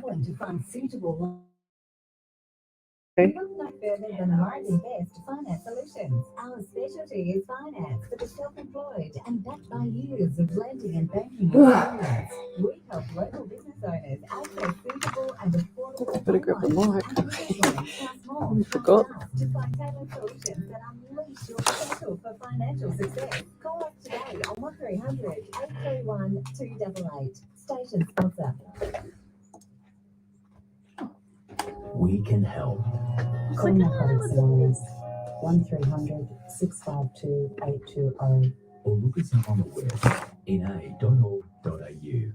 struggling to find suitable look no further than Live Invest Finance Solutions. Our specialty is finance for the self-employed and backed by years of lending and banking experience. We help local business owners access suitable and affordable Better grab the loans mic. and business loans. Trust more, I trust forgot. us to find tailored solutions that unleash your potential for financial success. Call us today on 1300 831 288. Station sponsor. We can help. Call narcotics anonymous 1300 652 820 or look us up on the web na.org.au.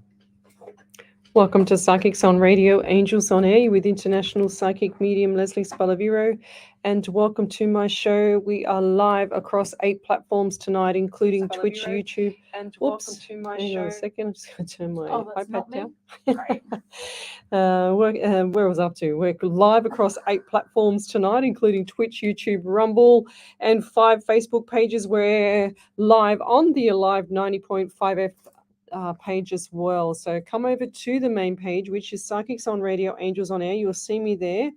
Welcome to Psychics on Radio, Angels on Air with International Psychic Medium Lesley Spaliviero, and welcome to my show. We are live across 8 platforms tonight, including Twitch, YouTube. And welcome to my show. Hang on a second, I'm just going to turn my iPad down. Where was I up to? We're live across 8 platforms tonight, including Twitch, YouTube, Rumble, and 5 Facebook pages. We're live on the Alive 90.5 F page as well. So come over to the main page, which is Psychics on Radio, Angels on Air. You'll see me there.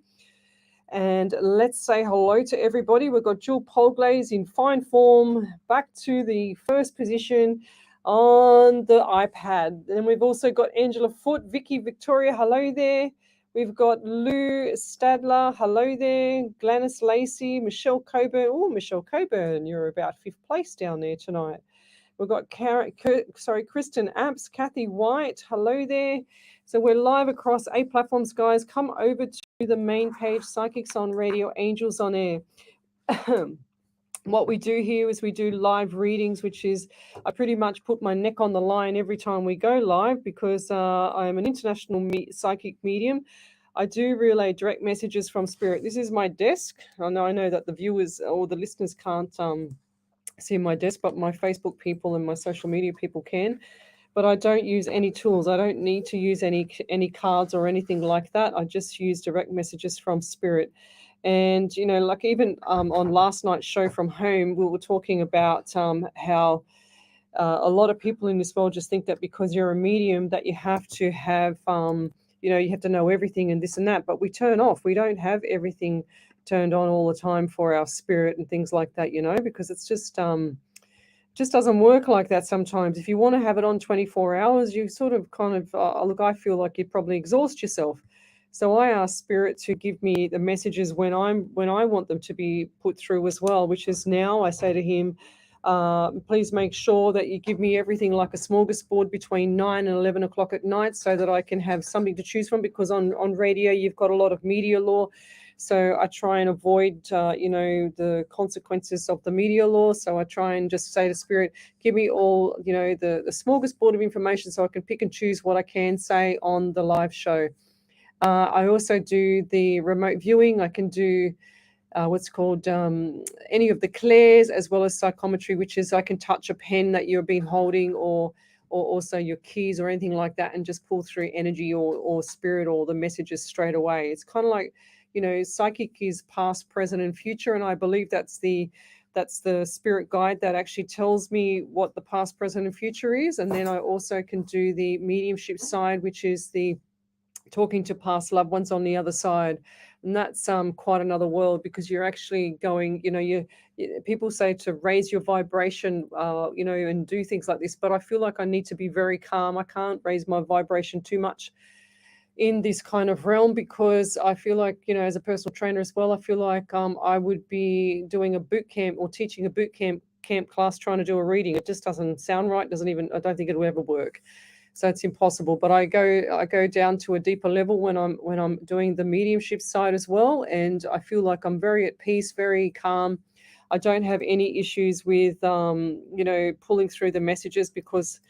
And let's say hello to everybody. We've got Jewel Polglaze in fine form, back to the first position on the iPad. Then we've also got Angela Foote, Vicky Victoria, hello there. We've got Lou Stadler, hello there. Gladys Lacey, Michelle Coburn. Oh, Michelle Coburn, you're about 5th place down there tonight. We've got Kristen Apps, Kathy White, hello there. So we're live across 8 platforms, guys. Come over to the main page, Psychics on Radio, Angels on Air. What we do here is we do live readings, which is I pretty much put my neck on the line every time we go live because I am an international psychic medium. I do relay direct messages from spirit. This is my desk. I know that the viewers or the listeners can't see my desk, but my Facebook people and my social media people can. But I don't use any tools. I don't need to use any cards or anything like that. I just use direct messages from spirit. And, you know, like even on last night's show from home, we were talking about how a lot of people in this world just think that because you're a medium that you have to have, you have to know everything and this and that. But we turn off. We don't have everything turned on all the time for our spirit and things like that, because it's just doesn't work like that sometimes. If you want to have it on 24 hours, you sort of look, I feel like you'd probably exhaust yourself. So I ask spirit to give me the messages when I want them to be put through as well, which is now I say to him, please make sure that you give me everything like a smorgasbord between 9 and 11 o'clock at night so that I can have something to choose from, because on radio you've got a lot of media law. So I try and avoid, the consequences of the media law. So I try and just say to spirit, give me all, the smorgasbord of information so I can pick and choose what I can say on the live show. I also do the remote viewing. I can do what's called any of the clairs, as well as psychometry, which is I can touch a pen that you've been holding or also your keys or anything like that and just pull through energy or spirit or the messages straight away. It's kind of like, psychic is past, present, and future. And I believe that's the spirit guide that actually tells me what the past, present, and future is. And then I also can do the mediumship side, which is the talking to past loved ones on the other side. And that's quite another world, because you're actually going, people say to raise your vibration, and do things like this. But I feel like I need to be very calm. I can't raise my vibration too much in this kind of realm, because I feel like, as a personal trainer as well, I feel like I would be doing a boot camp or teaching a boot camp class trying to do a reading. It just doesn't sound right. I don't think it will ever work. So it's impossible. But I go down to a deeper level when I'm doing the mediumship side as well, and I feel like I'm very at peace, very calm. I don't have any issues with pulling through the messages, because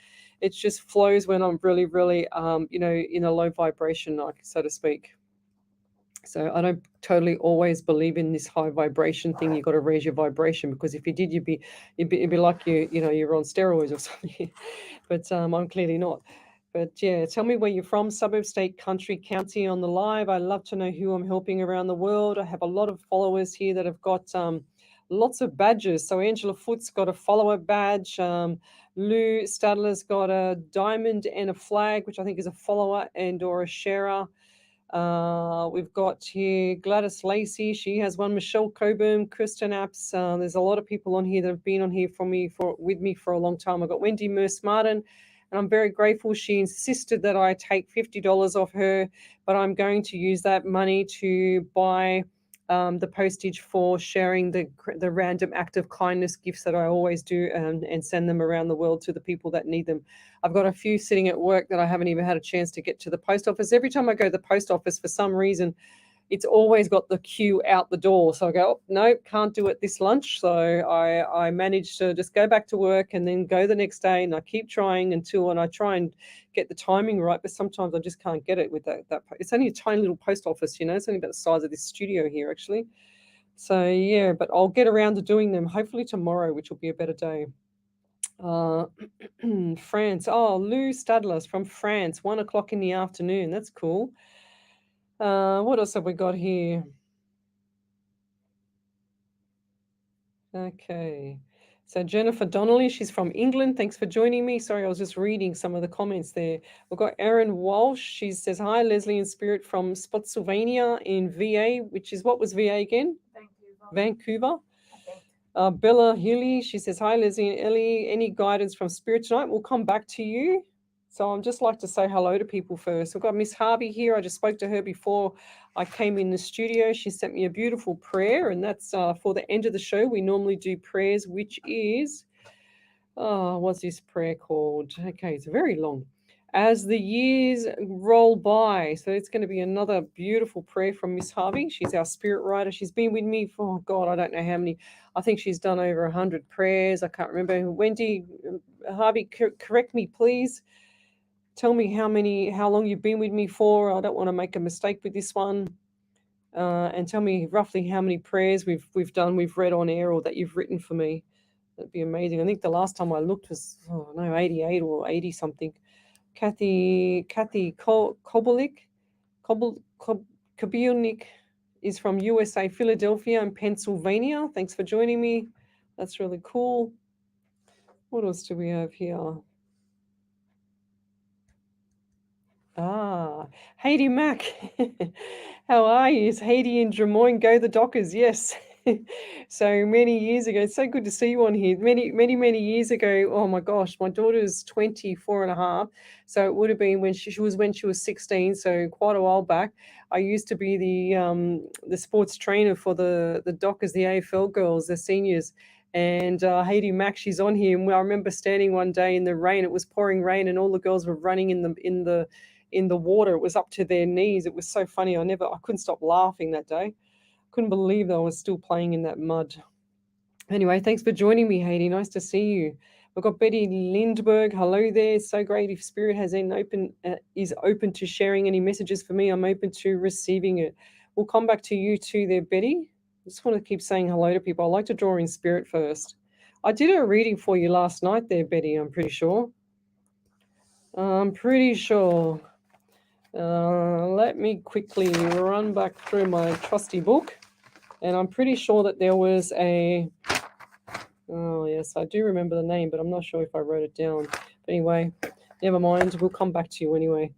it just flows when I'm really, really in a low vibration, like, so to speak. So I don't totally always believe in this high vibration thing. You've got to raise your vibration, because if you did, you'd be like you're on steroids or something. But I'm clearly not. But yeah, tell me where you're from, suburb, state, country, county on the live. I love to know who I'm helping around the world. I have a lot of followers here that have got lots of badges. So Angela Foote's got a follower badge. Lou Stadler's got a diamond and a flag, which I think is a follower and or a sharer. We've got here Gladys Lacey. She has one. Michelle Coburn, Kristen Apps. There's a lot of people on here that have been on here with me for a long time. I've got Wendy Merce Martin, and I'm very grateful. She insisted that I take $50 off her, but I'm going to use that money to buy the postage for sharing the random act of kindness gifts that I always do, and send them around the world to the people that need them. I've got a few sitting at work that I haven't even had a chance to get to the post office. Every time I go to the post office, for some reason, it's always got the queue out the door. So I go, oh, no, can't do it this lunch. So I managed to just go back to work and then go the next day, and I keep trying and I try and get the timing right, but sometimes I just can't get it with that. It's only a tiny little post office, it's only about the size of this studio here, actually. So yeah, but I'll get around to doing them hopefully tomorrow, which will be a better day. France. Oh, Lou Stadler's from France, 1 o'clock in the afternoon. That's cool. What else have we got here? Okay. So Jennifer Donnelly, she's from England. Thanks for joining me. Sorry, I was just reading some of the comments there. We've got Erin Walsh. She says, hi, Leslie in spirit from Spotsylvania in VA, which is, what was VA again? Vancouver. Bella Healy, she says, hi, Leslie and Ellie. Any guidance from spirit tonight? We'll come back to you. So I'd just like to say hello to people first. We've got Miss Harvey here. I just spoke to her before I came in the studio. She sent me a beautiful prayer, and that's for the end of the show. We normally do prayers, which is, what's this prayer called? Okay, it's very long. As the years roll by. So it's going to be another beautiful prayer from Miss Harvey. She's our spirit writer. She's been with me for, God, I don't know how many. I think she's done over 100 prayers. I can't remember. Wendy, Harvey, correct me, please. Tell me how long you've been with me for. I don't want to make a mistake with this one. And tell me roughly how many prayers we've read on air, or that you've written for me. That'd be amazing. I think the last time I looked was 88 or 80 something. Kathy Kobelik is from USA, Philadelphia and Pennsylvania. Thanks for joining me. That's really cool. What else do we have here? Haiti Mac. How are you? It's Haiti in Des Moines. Go the Dockers. Yes. So many years ago. It's so good to see you on here. Many years ago. Oh my gosh, my daughter's 24 and a half. So it would have been when she was 16. So quite a while back. I used to be the sports trainer for the Dockers, the AFL girls, the seniors. And Haiti Mac, she's on here. And I remember standing one day in the rain. It was pouring rain, and all the girls were running in the water. It was up to their knees. It was so funny. I couldn't stop laughing that day. Couldn't believe I was still playing in that mud. Anyway, thanks for joining me, Haiti. Nice to see you. We've got Betty Lindberg. Hello there. It's so great. If Spirit is open to sharing any messages for me, I'm open to receiving it. We'll come back to you too there, Betty. I just want to keep saying hello to people. I like to draw in spirit first. I did a reading for you last night there, Betty, I'm pretty sure. Let me quickly run back through my trusty book. And I'm pretty sure that there was oh yes, I do remember the name, but I'm not sure if I wrote it down. But anyway, never mind. We'll come back to you anyway.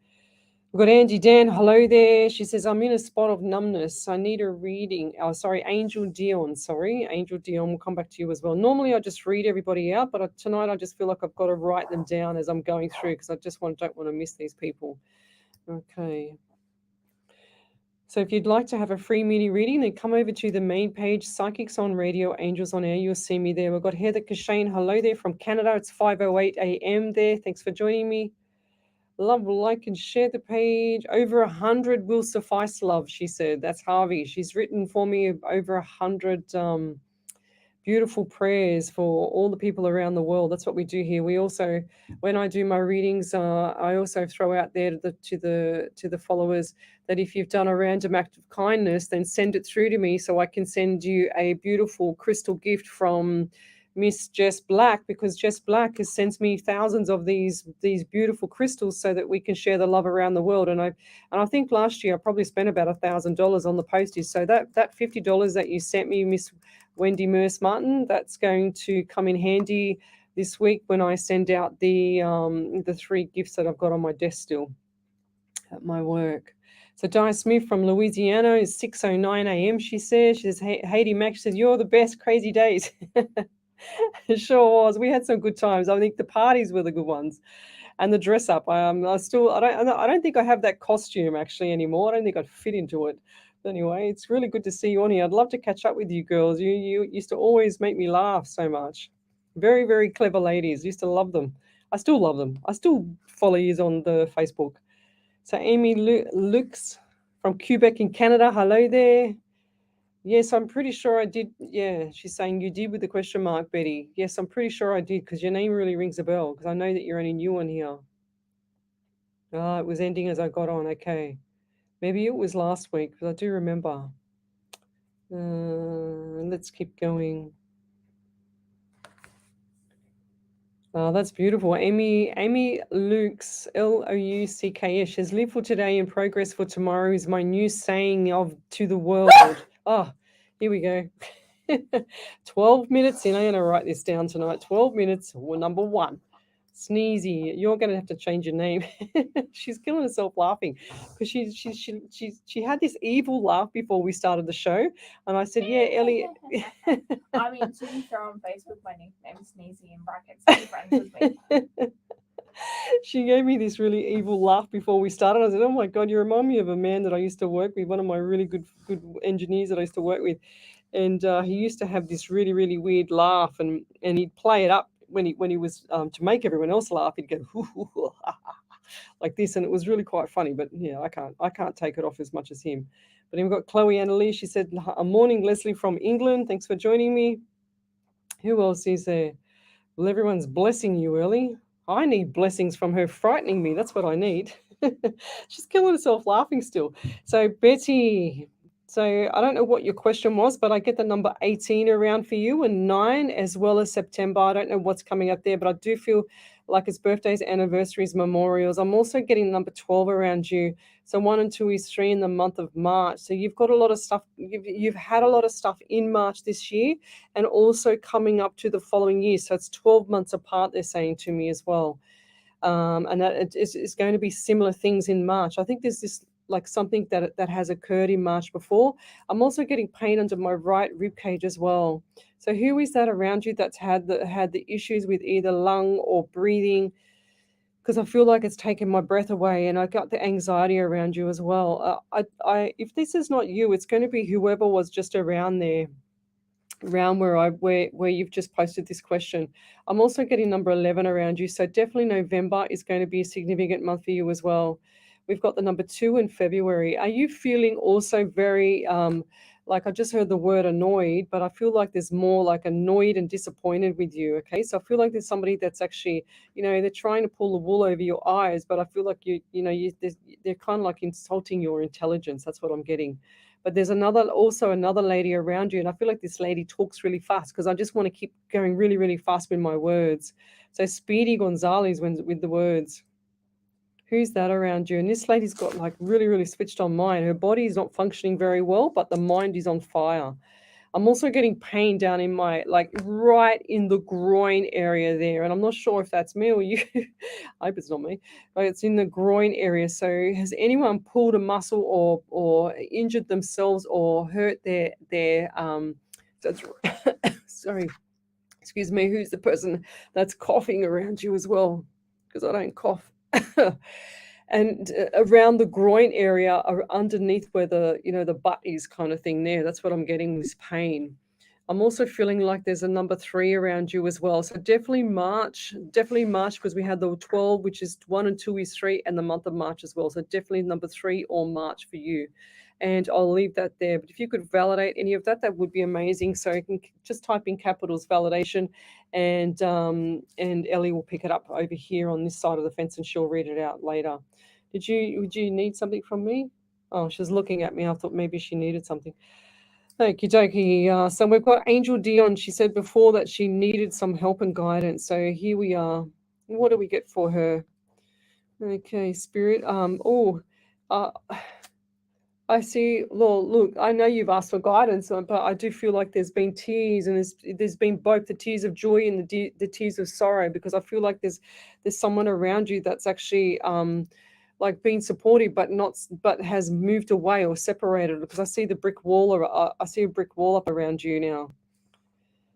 We've got Angie Dan. Hello there. She says, I'm in a spot of numbness. I need a reading. Oh, sorry, Angel Dion. Angel Dion. We'll come back to you as well. Normally, I just read everybody out, but tonight I just feel like I've got to write them down as I'm going through, because I just don't want to miss these people. Okay. So if you'd like to have a free mini reading, then come over to the main page, Psychics on Radio, Angels on Air. You'll see me there. We've got Heather Kashane. Hello there from Canada. It's 5:08 a.m. there. Thanks for joining me. Love, like, and share the page. Over 100 will suffice, love, she said. That's Harvey. She's written for me over 100 beautiful prayers for all the people around the world. That's what we do here. We also, when I do my readings, I also throw out there to the followers that if you've done a random act of kindness, then send it through to me so I can send you a beautiful crystal gift from Miss Jess Black, because Jess Black sends me thousands of these beautiful crystals so that we can share the love around the world. And I think last year I probably spent about $1,000 on the postage. So that $50 that you sent me, Miss Wendy Merce Martin, that's going to come in handy this week when I send out the 3 gifts that I've got on my desk still at my work. So Di Smith from Louisiana is 6:09 a.m. She says, Haiti Mac, she says, you're the best, crazy days. It sure was. We had some good times. I think the parties were the good ones, and the dress up. I don't think I have that costume actually anymore. I don't think I'd fit into it. But anyway, it's really good to see you on here. I'd love to catch up with you girls. You used to always make me laugh so much. Very, very clever ladies. Used to love them. I still love them. I still follow you on the Facebook. So Amy Lux from Quebec in Canada. Hello there. Yes, I'm pretty sure I did. Yeah, she's saying you did with the question mark, Betty. Yes, I'm pretty sure I did because your name really rings a bell because I know that you're only new on here. Ah, it was ending as I got on. Okay. Maybe it was last week because I do remember. Let's keep going. Oh, that's beautiful. Amy Luke's Loucks. Says, live for today and progress for tomorrow is my new saying of to the world. Oh, here we go. 12 minutes in. I'm going to write this down tonight. 12 minutes. Number one. Sneezy, you're going to have to change your name. She's killing herself laughing because she had this evil laugh before we started the show, and I said, "Yeah, Ellie." I mean, to be fair, on Facebook, my nickname is Sneezy in brackets. Be friends with me. She gave me this really evil laugh before we started. I said, "Oh my God, you remind me of a man that I used to work with, one of my really good engineers that I used to work with, and he used to have this really really weird laugh, and he'd play it up when he was to make everyone else laugh. He'd go hoo, hoo, hoo, ha, ha, ha, like this, and it was really quite funny. But yeah, I can't take it off as much as him. But then we've got Chloe Annalise. She said, "A morning, Leslie from England. Thanks for joining me." Who else is there? Well, everyone's blessing you, Ellie. I need blessings from her frightening me. That's what I need. She's killing herself laughing still. So, Betty, so I don't know what your question was, but I get the number 18 around for you and 9 as well as September. I don't know what's coming up there, but I do feel like it's birthdays, anniversaries, memorials. I'm also getting number 12 around you. So 1 and 2 is 3 in the month of March. So you've got a lot of stuff. You've had a lot of stuff in March this year and also coming up to the following year. So it's 12 months apart, they're saying to me as well. And that it's going to be similar things in March. I think there's this like something that has occurred in March before. I'm also getting pain under my right rib cage as well. So who is that around you that's had the issues with either lung or breathing? Because I feel like it's taken my breath away, and I got the anxiety around you as well. If this is not you, it's going to be whoever was just around there, around where you've just posted this question. I'm also getting number 11 around you, so definitely November is going to be a significant month for you as well. We've got the number 2 in February. Are you feeling also very like I just heard the word annoyed, but I feel like there's more like annoyed and disappointed with you. Okay, so I feel like there's somebody that's actually, they're trying to pull the wool over your eyes, but I feel like they're kind of like insulting your intelligence. That's what I'm getting. But there's also another lady around you, and I feel like this lady talks really fast because I just want to keep going really, really fast with my words. So Speedy Gonzalez with the words. Who's that around you? And this lady's got like really, really switched on mind. Her body is not functioning very well, but the mind is on fire. I'm also getting pain down in my, like right in the groin area there. And I'm not sure if that's me or you. I hope it's not me, but it's in the groin area. So has anyone pulled a muscle or injured themselves or hurt that's sorry, excuse me, who's the person that's coughing around you as well? Because I don't cough. And around the groin area or underneath where the butt is kind of thing there. That's what I'm getting, this pain. I'm also feeling like there's a number 3 around you as well. So definitely March because we had the 12, which is 1 and 2 is 3, and the month of March as well. So definitely number 3 or March for you. And I'll leave that there. But if you could validate any of that, that would be amazing. So you can just type in capitals validation, and Ellie will pick it up over here on this side of the fence, and she'll read it out later. Would you need something from me? Oh, she's looking at me. I thought maybe she needed something. Okie dokie. So we've got Angel Dion. She said before that she needed some help and guidance. So here we are. What do we get for her? Okay, Spirit. Uh, I see. Well, look, I know you've asked for guidance, but I do feel like there's been tears, and there's been both the tears of joy and the tears of sorrow, because I feel like there's someone around you that's actually like being supportive, but has moved away or separated, because I see the brick wall, or I see a brick wall up around you now.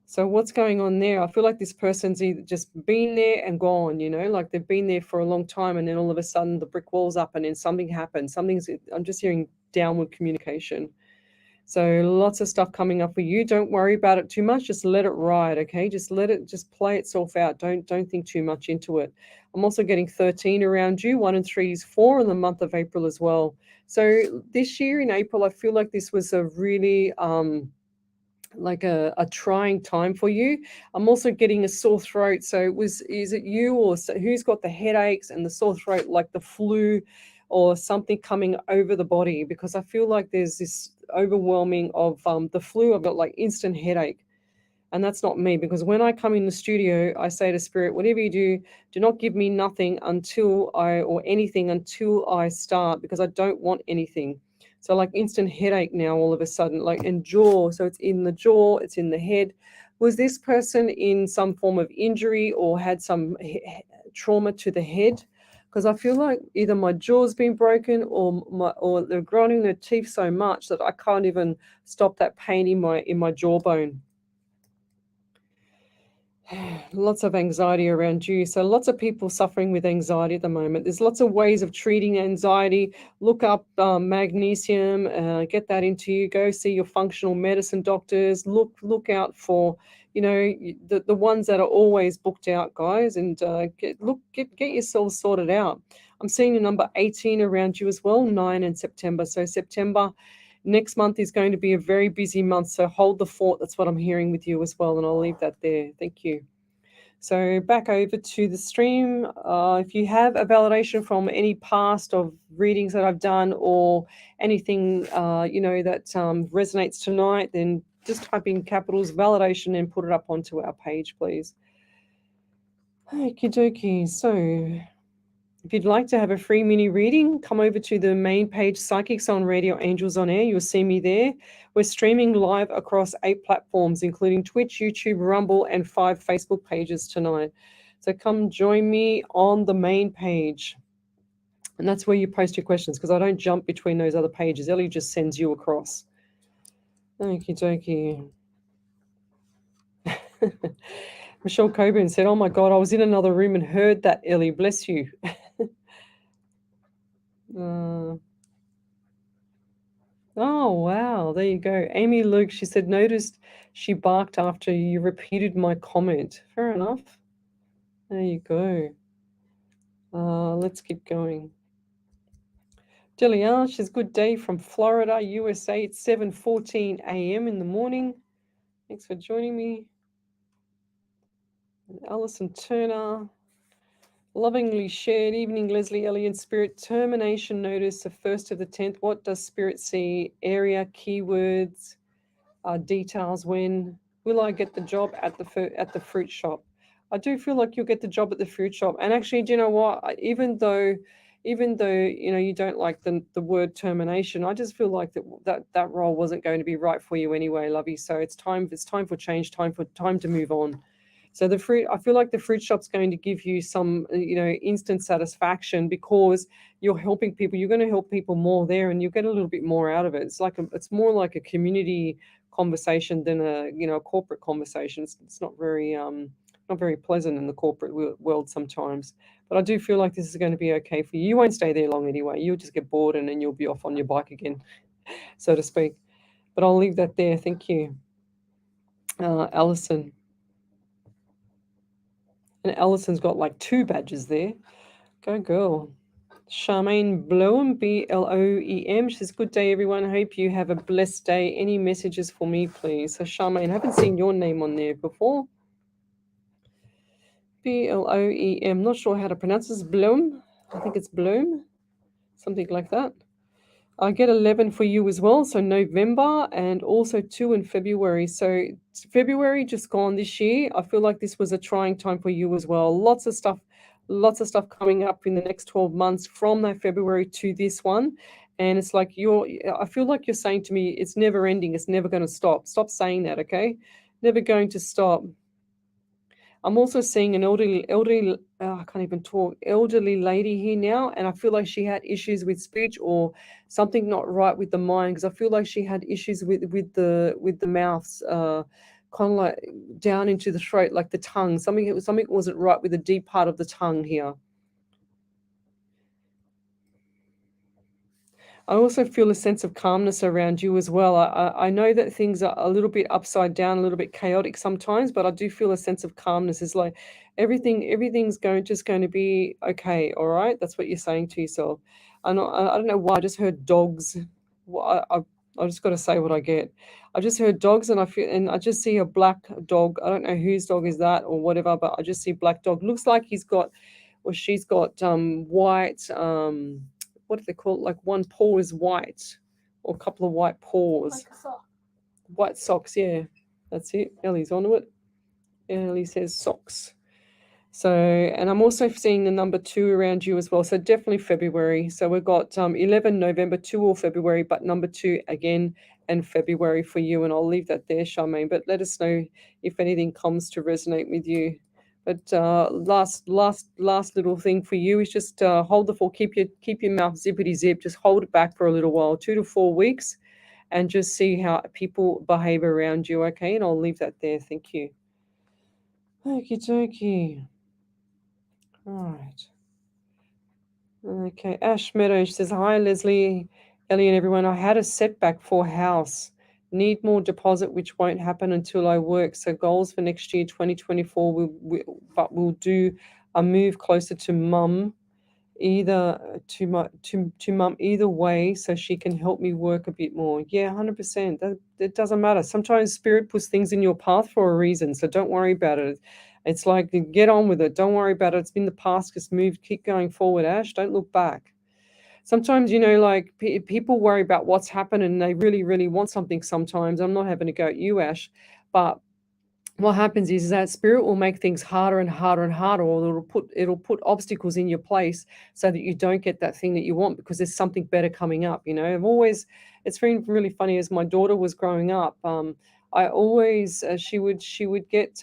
So what's going on there? I feel like this person's either just been there and gone, like they've been there for a long time, and then all of a sudden the brick wall's up and then something happens. I'm just hearing downward communication. So lots of stuff coming up for you. Don't worry about it too much. Just let it ride, okay? Just play itself out. Don't think too much into it. I'm also getting 13 around you. 1 and 3 is 4 in the month of April as well. So this year in April, I feel like this was a really like a trying time for you. I'm also getting a sore throat. So is it you, or who's got the headaches and the sore throat, like the flu or something coming over the body? Because I feel like there's this overwhelming of the flu. I've got like instant headache. And that's not me, because when I come in the studio, I say to Spirit, whatever you do not give me nothing or anything until I start, because I don't want anything. So like instant headache now all of a sudden, like in jaw. So it's in the jaw, it's in the head. Was this person in some form of injury or had some trauma to the head? Because I feel like either my jaw's been broken or they're grinding their teeth so much that I can't even stop that pain in my jawbone. Lots of anxiety around you. So lots of people suffering with anxiety at the moment. There's lots of ways of treating anxiety. Look up magnesium, get that into you. Go see your functional medicine doctors. Look out for, the ones that are always booked out, guys, and get yourselves sorted out. I'm seeing the number 18 around you as well, 9 in September. So September next month is going to be a very busy month, so hold the fort. That's what I'm hearing with you as well, and I'll leave that there. Thank you. So back over to the stream. If you have a validation from any past of readings that I've done, or anything that resonates tonight, then just type in capitals validation and put it up onto our page, please. Okie dokie. So if you'd like to have a free mini reading, come over to the main page, Psychics on Radio, Angels on Air. You'll see me there. We're streaming live across 8 platforms, including Twitch, YouTube, Rumble, and 5 Facebook pages tonight. So come join me on the main page. And that's where you post your questions, because I don't jump between those other pages. Ellie just sends you across. Okie dokie. Michelle Coburn said, oh my God, I was in another room and heard that, Ellie. Bless you. Oh, wow. There you go. Amy Luke, she said, noticed she barked after you repeated my comment. Fair enough. There you go. Let's keep going. Jillian, she's good day from Florida, USA. It's 7:14 a.m. in the morning. Thanks for joining me. Alison Turner. Lovingly shared. Evening, Leslie, Ellie, and Spirit. Termination notice, the 1st of the 10th. What does Spirit see? Area, keywords, details. When will I get the job at the fruit shop? I do feel like you'll get the job at the fruit shop. And actually, do you know what? Even though you don't like the word termination, I just feel like that role wasn't going to be right for you anyway, lovey. So it's time for change, time to move on. So I feel like the fruit shop's going to give you some, instant satisfaction, because you're helping people. You're going to help people more there, and you'll get a little bit more out of it. It's more like a community conversation than a corporate conversation. It's not very pleasant in the corporate world sometimes. But I do feel like this is going to be okay for you. You won't stay there long anyway. You'll just get bored, and then you'll be off on your bike again, so to speak. But I'll leave that there. Thank you, Alison. And Allison's got like 2 badges there. Go girl. Charmaine Bloem, Bloem. She says, good day, everyone. I hope you have a blessed day. Any messages for me, please? So Charmaine, I haven't seen your name on there before. Bloem. Not sure how to pronounce this. Bloem. I think it's Bloem. Something like that. I get 11 for you as well, so November, and also 2 in February. So February just gone this year. I feel like this was a trying time for you as well. Lots of stuff stuff coming up in the next 12 months from that February to this one. And it's like I feel like you're saying to me, it's never ending. It's never going to stop. Stop saying that, okay? Never going to stop. I'm also seeing an elderly, I can't even talk, elderly lady here now, and I feel like she had issues with speech or something not right with the mind, because I feel like she had issues with the mouths, kind of like down into the throat, like the tongue. Something wasn't right with the deep part of the tongue here. I also feel a sense of calmness around you as well. I know that things are a little bit upside down, a little bit chaotic sometimes, but I do feel a sense of calmness. It's like everything's going to be okay. All right, that's what you're saying to yourself. I don't know why. I just heard dogs. I just got to say what I get. I just heard dogs, and I just see a black dog. I don't know whose dog is that or whatever, but I just see black dog. Looks like he's got, or she's got white. What do they call it? Like one paw is white, or a couple of white paws. Like a sock. White socks, yeah. That's it. Ellie's onto it. Ellie says socks. So, and I'm also seeing the number 2 around you as well. So definitely February. So we've got 11 November, 2 or February, but number 2 again and February for you. And I'll leave that there, Charmaine. But let us know if anything comes to resonate with you. But last little thing for you is just hold the fort. Keep your mouth zippity zip. Just hold it back for a little while, 2 to 4 weeks, and just see how people behave around you. Okay, and I'll leave that there. Thank you. Okie dokie. All right. Okay. Ash Meadows says, "Hi, Leslie, Ellie, and everyone. I had a setback for house. Need more deposit, which won't happen until I work. So goals for next year, 2024. But we'll do a move closer to mum, either to mum either way, so she can help me work a bit more. Yeah, 100%. That doesn't matter. Sometimes spirit puts things in your path for a reason, so don't worry about it. It's like, get on with it. Don't worry about it. It's been the past. Just move. Keep going forward, Ash. Don't look back. Sometimes, like people worry about what's happened and they really, really want something sometimes. I'm not having to go at you, Ash, but what happens is that spirit will make things harder and harder and harder, or it'll put obstacles in your place so that you don't get that thing that you want, because there's something better coming up. It's been really funny. As my daughter was growing up, I always she would get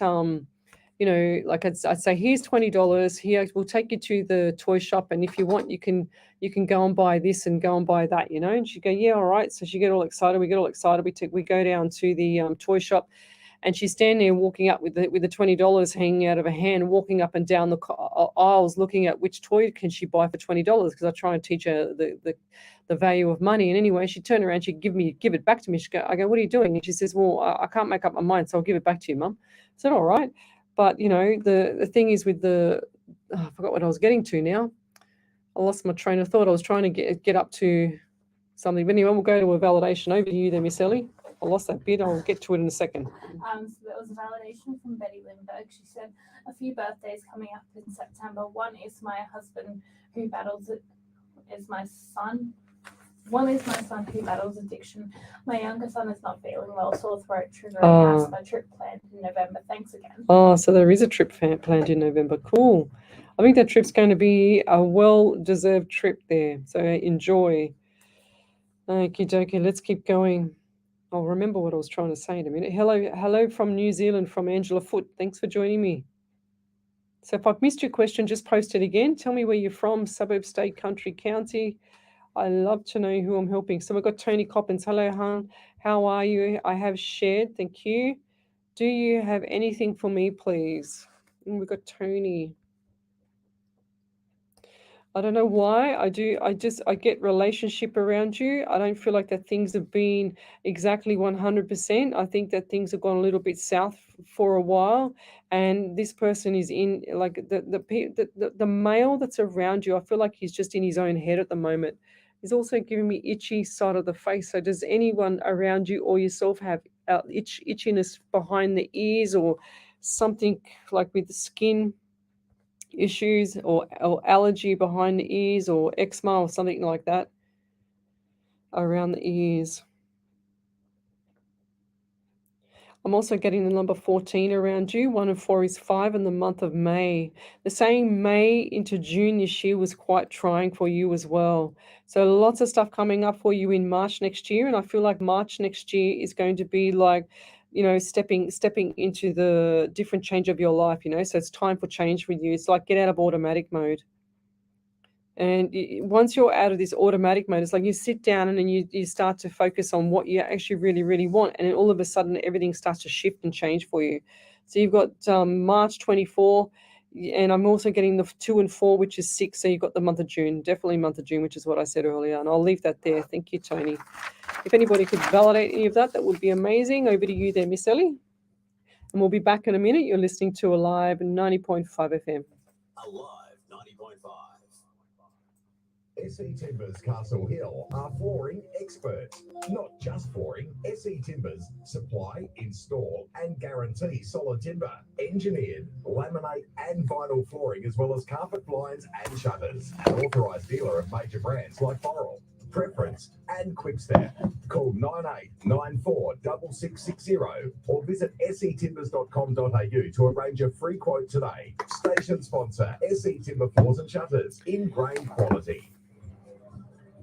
like I'd say, here's $20, here we'll take you to the toy shop, and if you want, you can go and buy this and go and buy that, and she'd go, yeah, all right. So she get all excited, we get all excited, we go down to the toy shop, and she's standing there walking up with the $20 hanging out of her hand, walking up and down the aisles, looking at which toy can she buy for $20, because I try and teach her the value of money. And anyway, she turned around, she'd give it back to me. I go, what are you doing? And she says, well, I can't make up my mind, so I'll give it back to you, Mum. I said, all right. But the thing is with I forgot what I was getting to now. I lost my train of thought. I was trying to get up to something. But anyway, we'll go to a validation. Over to you there, Miss Ellie. I lost that bit. I'll get to it in a second. So there was a validation from Betty Lindbergh. She said, a few birthdays coming up in September. One is my husband who battles it, is my son. One is my son who battles addiction. My younger son is not feeling well, sore throat, triggering asthma, trip planned in November. Thanks again. Oh, so there is a trip planned in November. Cool. I think that trip's going to be a well-deserved trip there. So enjoy. Okie dokie, let's keep going. I'll remember what I was trying to say in a minute. Hello from New Zealand, from Angela Foote. Thanks for joining me. So if I've missed your question, just post it again. Tell me where you're from, suburb, state, country, county. I love to know who I'm helping. So we've got Tony Coppins. Hello, Han. How are you? I have shared. Thank you. Do you have anything for me, please? And we've got Tony. I don't know why. I get relationship around you. I don't feel like that things have been exactly 100%. I think that things have gone a little bit south for a while, and this person is in, like, the male that's around you. I feel like he's just in his own head at the moment. He's also giving me itchy side of the face. So does anyone around you or yourself have itchiness behind the ears, or something like with the skin issues, or allergy behind the ears, or eczema or something like that around the ears? I'm also getting the number 14 around you. 1 and 4 is 5 in the month of May. The same May into June this year was quite trying for you as well. So lots of stuff coming up for you in March next year. And I feel like March next year is going to be like stepping into the different change of your life, so it's time for change with you. It's like get out of automatic mode. And once you're out of this automatic mode, it's like you sit down and then you start to focus on what you actually really, really want. And then all of a sudden, everything starts to shift and change for you. So you've got March 24, and I'm also getting the 2 and 4, which is 6. So you've got the month of June, definitely month of June, which is what I said earlier. And I'll leave that there. Thank you, Tony. If anybody could validate any of that, that would be amazing. Over to you there, Miss Ellie. And we'll be back in a minute. You're listening to Alive 90.5 FM. Alive 90.5. SE Timbers Castle Hill are flooring experts. Not just flooring, SE Timbers supply, install and guarantee solid timber, engineered, laminate and vinyl flooring, as well as carpet blinds and shutters. An authorised dealer of major brands like Boral, Preference and Quickstep. Call 98946660 or visit setimbers.com.au to arrange a free quote today. Station sponsor, SE Timber Floors and Shutters in grain quality.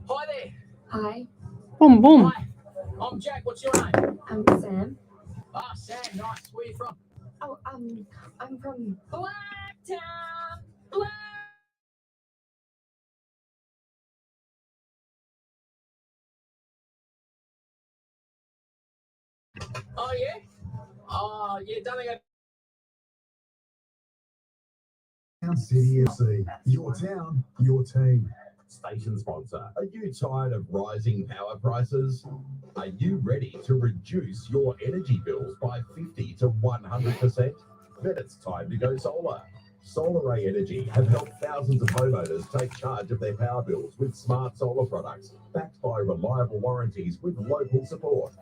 Hi there. Hi, Boom, boom. Hi. I'm Jack. What's your name? I'm Sam. Ah, Sam. Nice. Where you from? Oh, I'm from. Blacktown. Black. Oh yeah. Oh yeah. Don't think City FC, your town, your team. Station sponsor. Are you tired of rising power prices? Are you ready to reduce your energy bills by 50 to 100%? Then it's time to go solar. Solar Ray Energy have helped thousands of homeowners take charge of their power bills with smart solar products backed by reliable warranties with local support.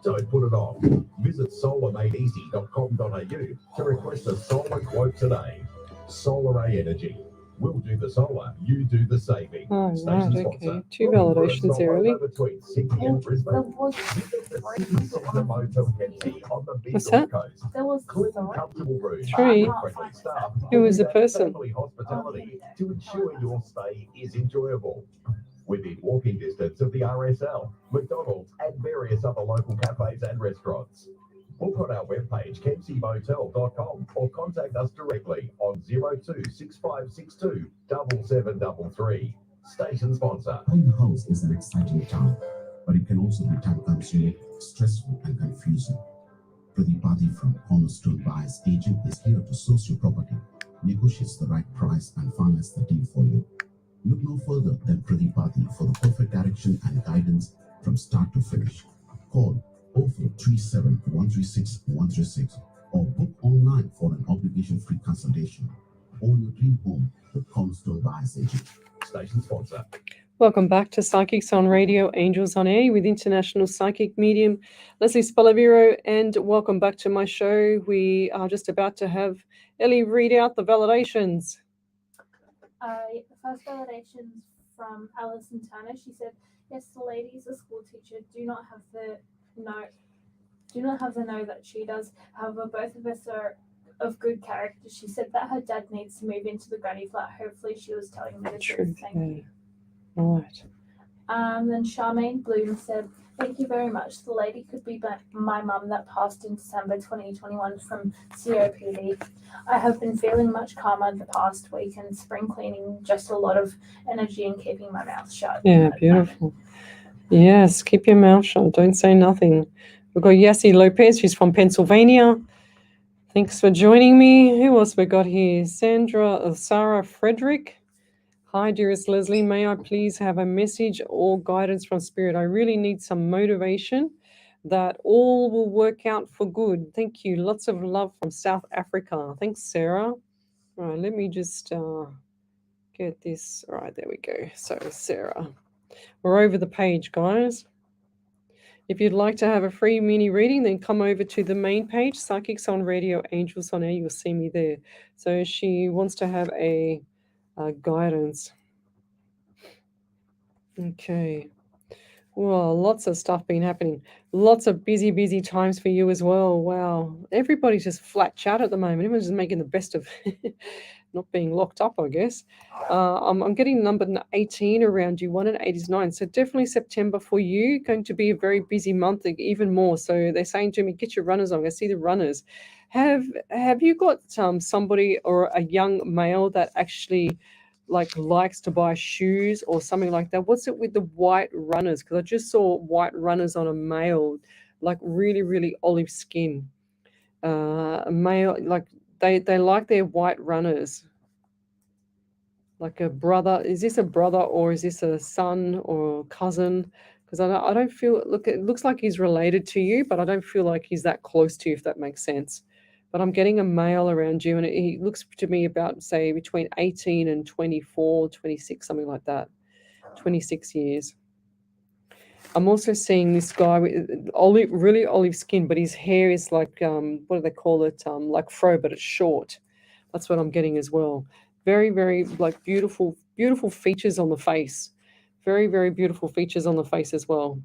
Don't put it off. Visit solarmadeeasy.com.au to request a solar quote today. Solar Ray Energy. We'll do the solar, you do the saving. Oh, Station right, sponsor. okay. 2 validations there, Ellie. Between Sydney and Brisbane. There was Visit the City Centre Motel Kempsey on the Big What's Gold that? Coast. there was Clean, three. comfortable rooms, 3. friendly staff, Who is the and person? family hospitality to ensure your stay is enjoyable. Within walking distance of the RSL, McDonald's, and various other local cafes and restaurants. Book on our webpage, kempseymotel.com, or contact us directly on 026562 7733. Station sponsor. Buying a house is an exciting time, but it can also be time-consuming, stressful, and confusing. Pradipati from Cornerstone Buyers Agent is here to source your property, negotiates the right price, and finance the deal for you. Look no further than Pradipati for the perfect direction and guidance from start to finish. Call 0437 136 136 or book online for an obligation-free consultation. Own your dream home with Cornerstone Buyers Agent. Station sponsor. Welcome back to Psychics on Radio, Angels on Air with international psychic medium Lesley Spaliviero, and welcome back to my show. We are just about to have Ellie read out the validations. The first validation from Alison Turner. She said, "Yes, the lady is a school teacher. Do not have the know that she does. However, both of us are of good character." She said that her dad needs to move into the granny flat. Hopefully, she was telling me the truth. Thank you. Right. Then Charmaine Bloom said, "Thank you very much. The lady could be my mum that passed in December 2021 from COPD. I have been feeling much calmer the past week, and spring cleaning just a lot of energy and keeping my mouth shut." Yeah, beautiful. Yes, keep your mouth shut. Don't say nothing. We've got Yassi Lopez. She's from Pennsylvania. Thanks for joining me. Who else we got here? Sarah Frederick. Hi, dearest Lesley. May I please have a message or guidance from Spirit? I really need some motivation that all will work out for good. Thank you. Lots of love from South Africa. Thanks, Sarah. All right, let me just get this. All right, there we go. So, Sarah, we're over the page, guys. If you'd like to have a free mini reading, then come over to the main page, Psychics on Radio, Angels on Air. You'll see me there. So she wants to have a guidance. Okay. Well, lots of stuff been happening. Lots of busy times for you as well. Wow. Everybody's just flat chat at the moment. Everyone's just making the best of not being locked up, I guess. I'm getting number 18 around you. 1 and 8 is 9. So definitely September for you, going to be a very busy month, even more. So they're saying to me, get your runners on. I see the runners. Have you got somebody or a young male that actually likes to buy shoes or something like that? What's it with the white runners? Because I just saw white runners on a male, like really, really olive skin. A male, like they like their white runners. Like a brother. Is this a brother or is this a son or cousin? Because I don't feel, look, it looks like he's related to you, but I don't feel like he's that close to you, if that makes sense. But I'm getting a male around you, and he looks to me about, say, between 18 and 24, 26, something like that. 26 years. I'm also seeing this guy with really olive skin, but his hair is like, what do they call it? Like fro, but it's short. That's what I'm getting as well. Very, very like beautiful features on the face. Very, very beautiful features on the face as well.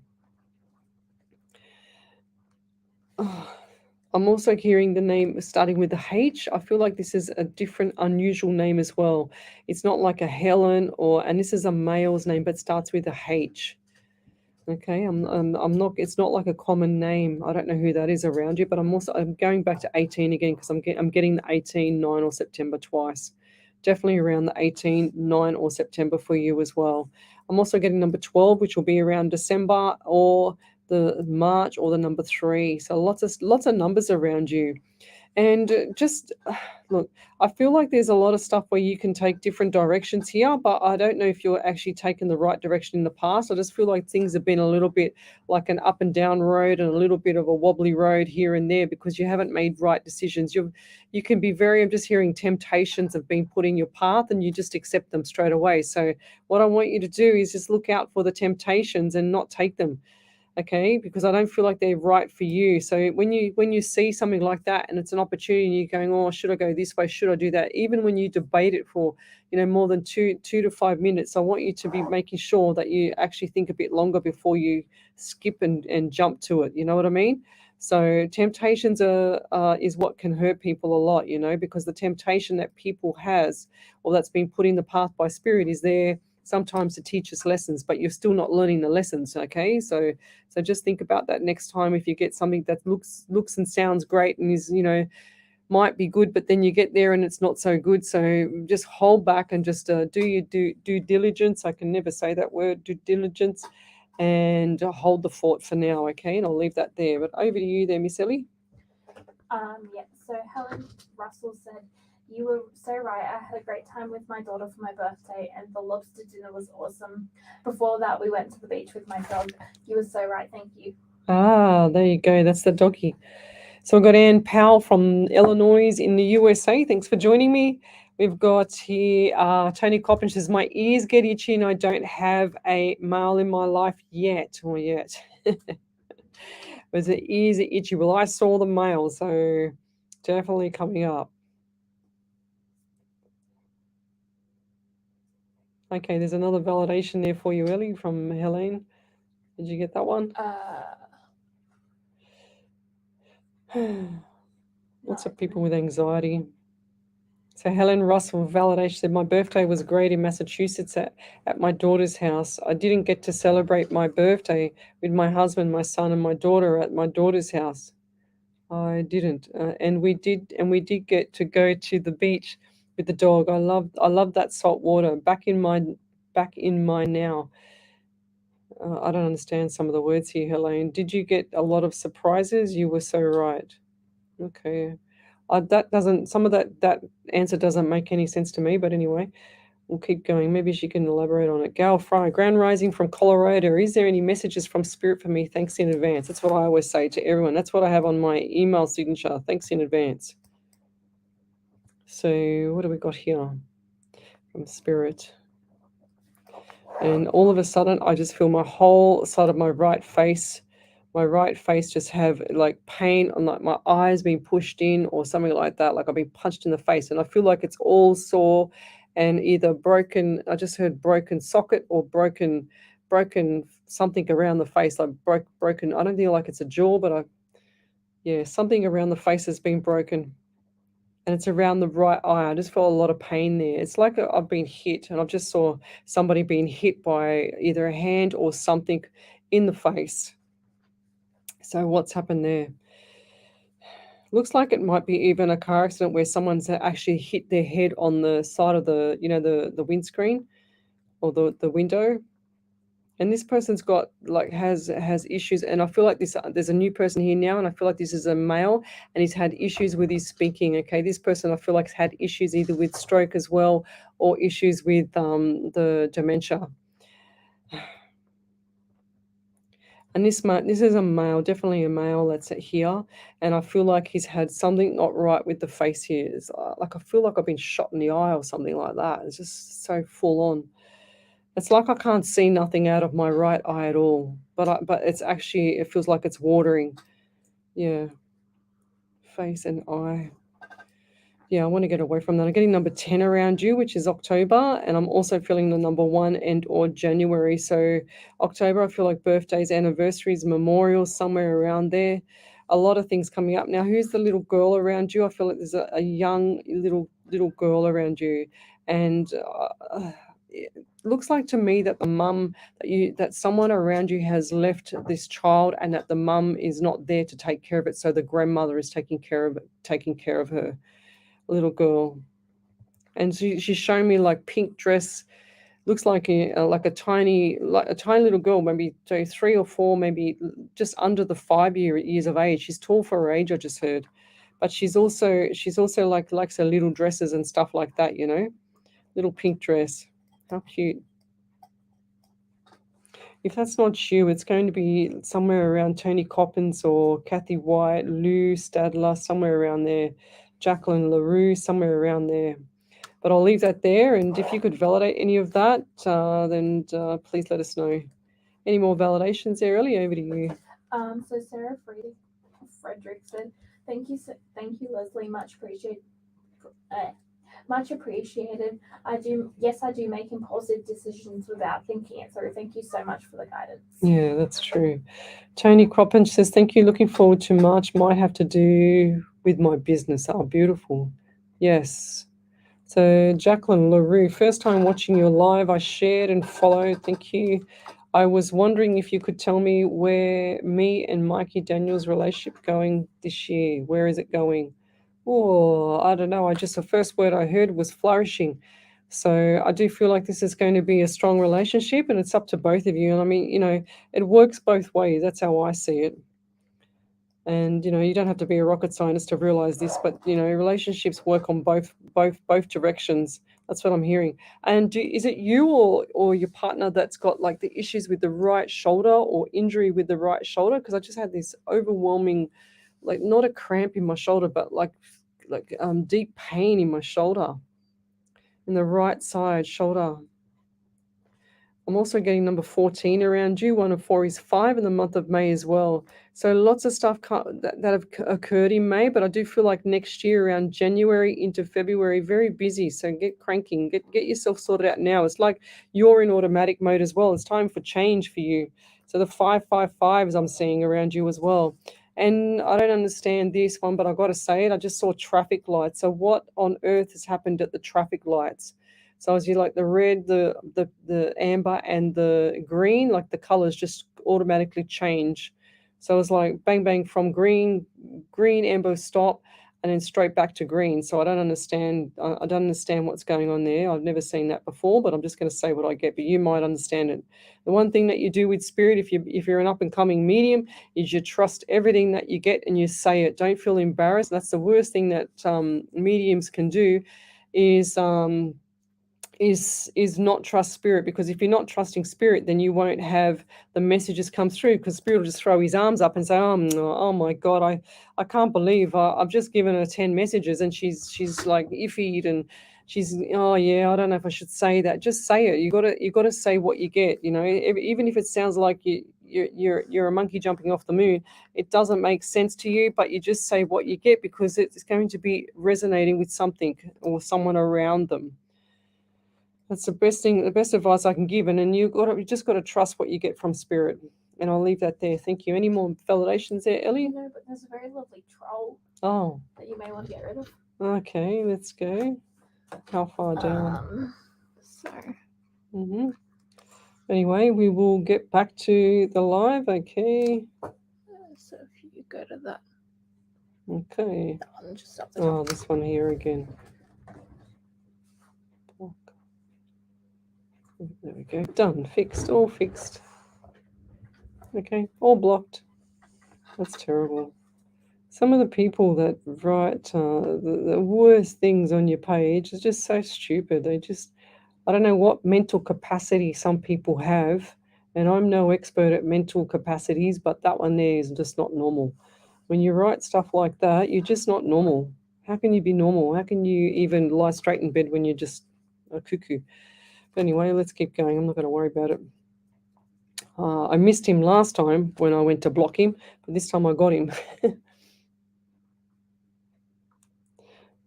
I'm also hearing the name starting with the H. I feel like this is a different, unusual name as well. It's not like a Helen and this is a male's name, but starts with a H. Okay, I'm not. It's not like a common name. I don't know who that is around you, but I'm going back to 18 again because I'm getting the 18, 9 or September twice. Definitely around the 18, 9 or September for you as well. I'm also getting number 12, which will be around December or the March or the number 3. So lots of numbers around you. And just look, I feel like there's a lot of stuff where you can take different directions here, but I don't know if you're actually taking the right direction in the past. I just feel like things have been a little bit like an up and down road and a little bit of a wobbly road here and there because you haven't made right decisions. You can be I'm just hearing temptations have been put in your path and you just accept them straight away. So what I want you to do is just look out for the temptations and not take them. Okay, because I don't feel like they're right for you. So when you see something like that and it's an opportunity, you're going, oh, should I go this way? Should I do that? Even when you debate it for, more than two to 5 minutes, I want you to be making sure that you actually think a bit longer before you skip and jump to it. You know what I mean? So temptations is what can hurt people a lot, because the temptation that people has or that's been put in the path by spirit is there sometimes to teach us lessons, but you're still not learning the lessons. Okay, so just think about that next time. If you get something that looks and sounds great and is might be good, but then you get there and it's not so good. So just hold back and just do your due diligence. I can never say that word, due diligence, and hold the fort for now. Okay, and I'll leave that there. But over to you there, Miss Ellie. Yeah. So Helen Russell said, "You were so right. I had a great time with my daughter for my birthday, and the lobster dinner was awesome. Before that, we went to the beach with my dog. You were so right. Thank you." Ah, there you go. That's the doggy. So we've got Ann Powell from Illinois in the USA. Thanks for joining me. We've got here Tony Coppin says, my ears get itchy and I don't have a male in my life yet. Or yet. Was the ears are itchy? Well, I saw the male, so definitely coming up. Okay, there's another validation there for you, Ellie, from Helene. Did you get that one? Lots of people with anxiety. So Helen Russell validation said, my birthday was great in Massachusetts at my daughter's house. I didn't get to celebrate my birthday with my husband, my son, and my daughter at my daughter's house. I didn't, and we did get to go to the beach with the dog. I love that salt water. Back in my now. I don't understand some of the words here, Helene. Did you get a lot of surprises? You were so right. Okay. Some of that answer doesn't make any sense to me, but anyway, we'll keep going. Maybe she can elaborate on it. Gal Fry, Grand Rising from Colorado. Is there any messages from Spirit for me? Thanks in advance. That's what I always say to everyone. That's what I have on my email signature. Thanks in advance. So what do we got here from Spirit? And all of a sudden, I just feel my whole side of my right face just have like pain and like my eyes being pushed in or something like that, like I've been punched in the face, and I feel like it's all sore and either broken. I just heard broken socket or broken something around the face, like broken. I don't feel like it's a jaw, but something around the face has been broken. and it's around the right eye. I just felt a lot of pain there. It's like I've been hit, and I just saw somebody being hit by either a hand or something in the face. So what's happened there? Looks like it might be even a car accident where someone's actually hit their head on the side of the, the windscreen or the window. And this person's got has issues, and I feel like there's a new person here now, and I feel like this is a male, and he's had issues with his speaking. Okay, this person I feel like has had issues either with stroke as well, or issues with the dementia. And this is a male, definitely a male that's here, and I feel like he's had something not right with the face here. It's like I feel like I've been shot in the eye or something like that. It's just so full on. It's like I can't see nothing out of my right eye at all, but it's actually, it feels like it's watering. Yeah, face and eye. Yeah, I want to get away from that. I'm getting number 10 around you, which is October, and I'm also feeling the number 1 and or January. So October, I feel like birthdays, anniversaries, memorials, somewhere around there. A lot of things coming up. Now, who's the little girl around you? I feel like there's a young little girl around you, and it looks like to me that the mum that someone around you has left this child, and that the mum is not there to take care of it, so the grandmother is taking care of her little girl. And she's showing me like pink dress, looks like a tiny little girl, maybe 3 or 4, maybe just under the 5 years of age. She's tall for her age, I just heard, but she's also likes her little dresses and stuff like that, little pink dress. How cute. If that's not you, it's going to be somewhere around Tony Coppins or Kathy White, Lou Stadler, somewhere around there, Jacqueline LaRue, somewhere around there. But I'll leave that there, and if you could validate any of that, then please let us know. Any more validations there, Ellie? Over to you. So Sarah Frederick said, thank you, Lesley, much appreciated. Much appreciated. I do make impulsive decisions without thinking it through. Thank you so much for the guidance. Yeah, that's true. Tony Croppin says, thank you. Looking forward to March. Might have to do with my business. Oh, beautiful. Yes. So Jacqueline LaRue, first time watching your live. I shared and followed. Thank you. I was wondering if you could tell me where me and Mikey Daniels' relationship going this year. Where is it going? Oh, I don't know. The first word I heard was flourishing. So I do feel like this is going to be a strong relationship, and it's up to both of you. And I mean, it works both ways. That's how I see it. And you don't have to be a rocket scientist to realize this, but relationships work on both directions. That's what I'm hearing. And is it you or your partner that's got like the issues with the right shoulder or injury with the right shoulder? Because I just had this overwhelming, like not a cramp in my shoulder, but like deep pain in my shoulder, in the right side shoulder. I'm also getting number 14 around you. 1 of 4 is 5 in the month of May as well. So lots of stuff that have occurred in May, but I do feel like next year around January into February, very busy. So get cranking, get yourself sorted out now. It's like you're in automatic mode as well. It's time for change for you. So the 555s I'm seeing around you as well. And I don't understand this one, but I've got to say it. I just saw traffic lights. So what on earth has happened at the traffic lights? So as you like the red, the amber, and the green, like the colors just automatically change. So it's like bang, bang from green, amber, stop, and then straight back to green. So I don't understand. I don't understand what's going on there. I've never seen that before, but I'm just going to say what I get. But you might understand it. The one thing that you do with spirit, if you're an up and coming medium, is you trust everything that you get and you say it. Don't feel embarrassed. That's the worst thing that mediums can do, is not trust spirit, because if you're not trusting spirit, then you won't have the messages come through, because spirit will just throw his arms up and say, oh my God, I can't believe I've just given her 10 messages and she's like iffied, and she's, oh yeah, I don't know if I should say that. Just say it. You got to say what you get, even if it sounds like you're a monkey jumping off the moon. It doesn't make sense to you, but you just say what you get, because it's going to be resonating with something or someone around them. That's the best thing, the best advice I can give. And then you just got to trust what you get from spirit. And I'll leave that there. Thank you. Any more validations there, Ellie? No, but there's a very lovely troll. Oh. That you may want to get rid of. Okay, let's go. How far down? So Anyway, we will get back to the live. Okay. so if you go to that Okay. one just up the top. Oh, this one here again. Block. There we go. Done. Fixed. All fixed. Okay. All blocked. That's terrible. Some of the people that write the worst things on your page is just so stupid. They just, I don't know what mental capacity some people have. And I'm no expert at mental capacities, but that one there is just not normal. When you write stuff like that, you're just not normal. How can you be normal? How can you even lie straight in bed when you're just a cuckoo? But anyway, let's keep going. I'm not going to worry about it. I missed him last time when I went to block him, but this time I got him.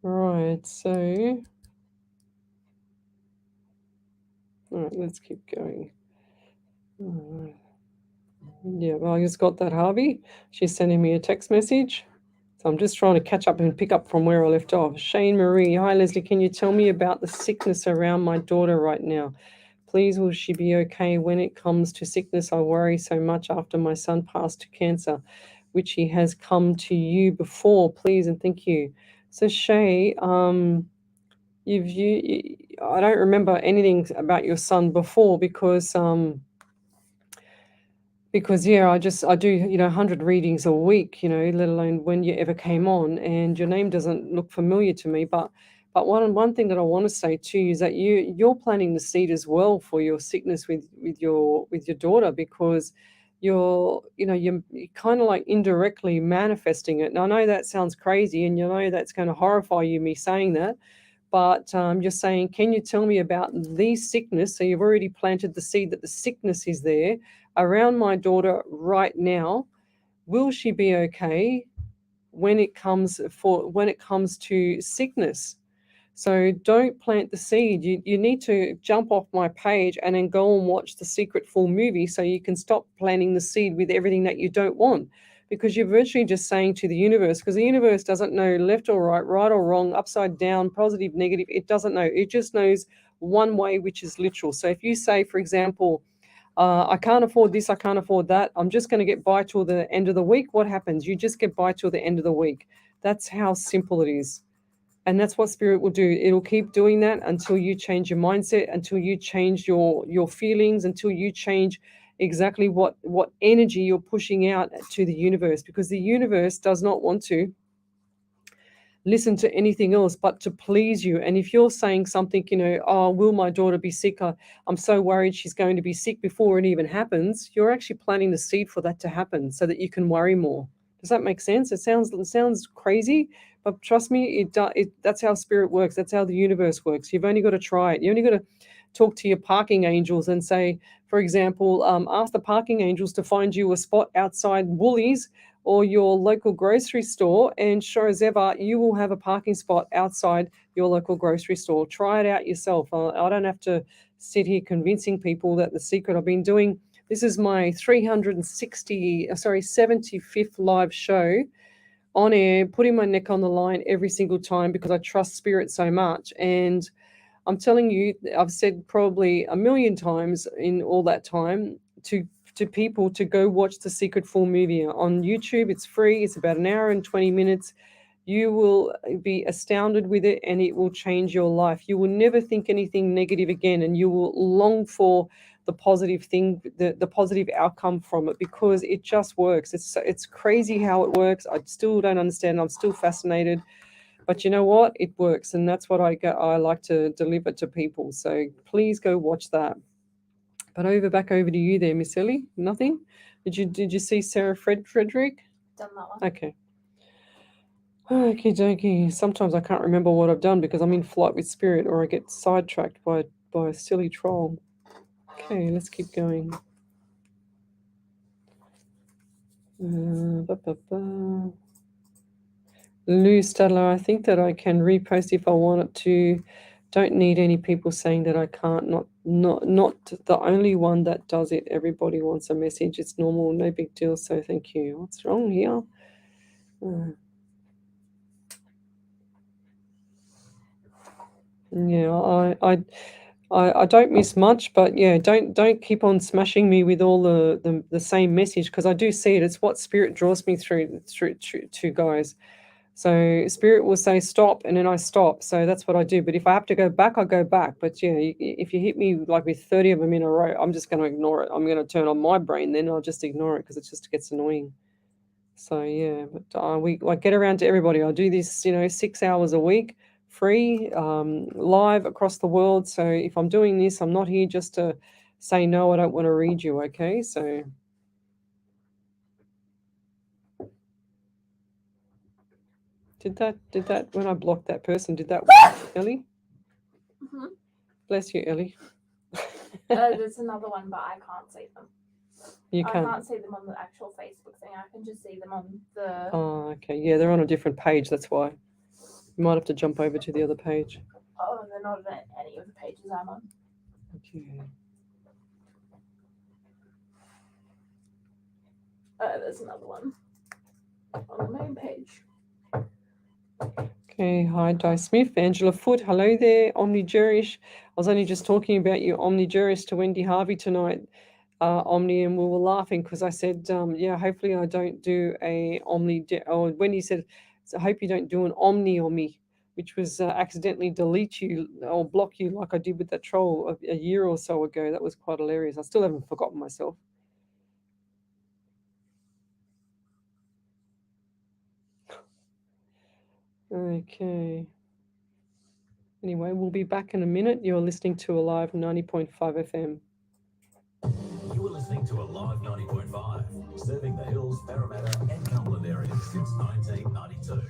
Right, so all right, let's keep going. Yeah, well, I just got that, Harvey. She's sending me a text message. So I'm just trying to catch up and pick up from where I left off. Shane Marie, hi Lesley, can you tell me about the sickness around my daughter right now? Please, will she be okay when it comes to sickness? I worry so much after my son passed to cancer, which he has come to you before. Please and thank you. So Shay, I don't remember anything about your son before because yeah, I do 100 readings a week, let alone when you ever came on, and your name doesn't look familiar to me. But one thing that I want to say to you is that you're planting the seed as well for your sickness with your daughter, because you're kind of like indirectly manifesting it. And I know that sounds crazy, and that's going to horrify you, me saying that. But you're saying, can you tell me about the sickness? So you've already planted the seed that the sickness is there around my daughter right now. Will she be okay when it comes to sickness? So don't plant the seed. You need to jump off my page and then go and watch the Secret full movie so you can stop planting the seed with everything that you don't want. Because you're virtually just saying to the universe, because the universe doesn't know left or right or wrong, upside down, positive, negative. It doesn't know. It just knows one way, which is literal. So if you say, for example, I can't afford this, I can't afford that, I'm just going to get by till the end of the week. What happens? You just get by till the end of the week. That's how simple it is. And that's what spirit will do. It'll keep doing that until you change your mindset, until you change your feelings, until you change exactly what energy you're pushing out to the universe, because the universe does not want to listen to anything else but to please you. And if you're saying something, oh, will my daughter be sick? I'm so worried she's going to be sick before it even happens. You're actually planting the seed for that to happen so that you can worry more. Does that make sense? It sounds crazy, but trust me, that's how spirit works. That's how the universe works. You've only got to try it. You only got to talk to your parking angels and say, for example, ask the parking angels to find you a spot outside Woolies or your local grocery store, and sure as ever, you will have a parking spot outside your local grocery store. Try it out yourself. I don't have to sit here convincing people that the secret. I've been doing, this is my 75th live show on air, putting my neck on the line every single time because I trust spirit so much. And I'm telling you, I've said probably a million times in all that time to people to go watch the Secret full movie on YouTube. It's free. It's about an hour and 20 minutes. You will be astounded with it, and it will change your life. You will never think anything negative again, and you will long for the positive thing, the positive outcome from it, because it just works. It's crazy how it works. I still don't understand. I'm still fascinated. But you know what? It works, and that's what I like to deliver to people. So please go watch that. But back over to you there, Miss Ellie. Nothing? Did you see Sarah Frederick? Done that one. Okay. Okie dokie. Sometimes I can't remember what I've done because I'm in flight with spirit, or I get sidetracked by a silly troll. Okay, let's keep going. Lou Stadler, I think that I can repost if I wanted to. Don't need any people saying that I can't. Not the only one that does it. Everybody wants a message. It's normal, no big deal. So thank you. What's wrong here? Yeah, I don't miss much, but yeah, don't keep on smashing me with all the same message, because I do see it. It's what spirit draws me through to, guys. So spirit will say stop, and then I stop. So that's what I do. But if I have to go back, I go back. But yeah, if you hit me like with 30 of them in a row, I'm just going to ignore it. I'm going to turn on my brain, then I'll just ignore it because it just gets annoying. So yeah, but I get around to everybody. I do this, 6 hours a week, free, live across the world. So if I'm doing this, I'm not here just to say no, I don't want to read you. Okay, so. Did that when I blocked that person? Did that work, Ellie? Mm-hmm. Bless you, Ellie. There's another one, but I can't see them. You I can't. can't see them on the actual Facebook thing. I can just see them on the. Oh, okay. Yeah, they're on a different page. That's why. You might have to jump over to the other page. Oh, they're not on any of the pages I'm on. Okay. There's another one on the main page. Okay, hi, Di Smith, Angela Foot, hello there, Omnijurish. I was only just talking about you, Omnijurish, to Wendy Harvey tonight, Omni, and we were laughing because I said, yeah, hopefully I don't do a Omni, or Wendy said, I hope you don't do an Omni on me, which was accidentally delete you or block you like I did with that troll a year or so ago. That was quite hilarious. I still haven't forgotten myself. Okay. Anyway, we'll be back in a minute. You're listening to Alive 90.5 FM. You are listening to Alive 90.5, serving the Hills, Parramatta and Cumberland areas since 1992.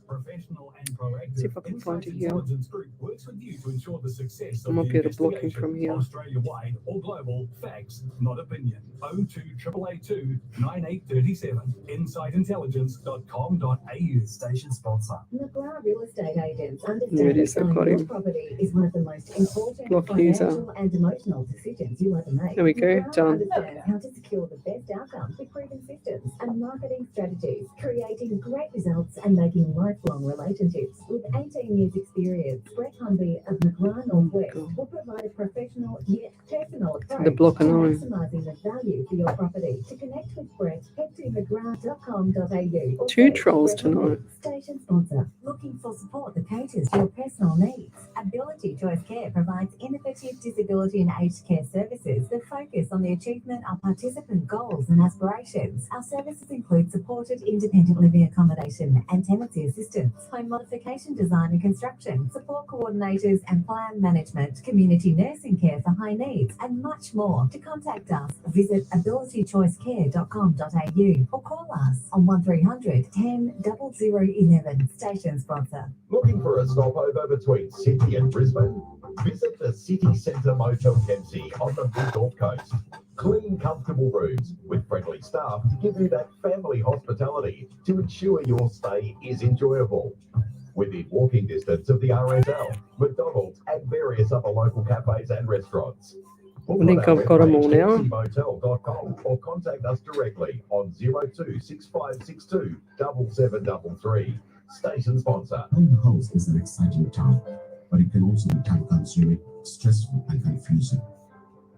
Professional and proactive. See if I can find it here. Intelligence Group works with you to ensure the success I of might the be able to block him investigation. from here. Australia-wide or global, facts, not opinion. 02 882 9837. InsightIntelligence.com.au. Station sponsor. McGrath Real Estate Agents There it understand is, that I've got buying your him. property is one of the most important Block financial user. and emotional decisions you ever make. There we go, McGrath done. understands how to secure the best outcomes with proven systems and marketing strategies, creating great results and making lifelong relationships. With 18 years experience, Brett Humby of McGrath Northwest will provide a professional yet personal approach The block to and line. maximising the value for your property. To connect with Brett, head to mcgrath.com.au. or Two search trolls Brett Humby. tonight. Station sponsor. Looking for support that caters to your personal needs? Ability Choice Care provides innovative disability and aged care services that focus on the achievement of participant goals and aspirations. Our services include supported independent living accommodation and tenancy assistance, home modification design and construction, support coordinators and plan management, community nursing care for high needs, and much more. To contact us, visit abilitychoicecare.com.au or call us on 1300 10 0011. Station sponsor. Looking for a stopover between Sydney and Brisbane? Visit the City Centre Motel Dempsey on the Mid North Coast. Clean, comfortable rooms with friendly staff to give you that family hospitality to ensure your stay is enjoyable. Within walking distance of the RSL, McDonald's, and various other local cafes and restaurants. I think I've got them all now. Motel.com or contact us directly on 026562 7733. Station sponsor. Own house is an exciting time, but it can also be time-consuming, stressful, and confusing.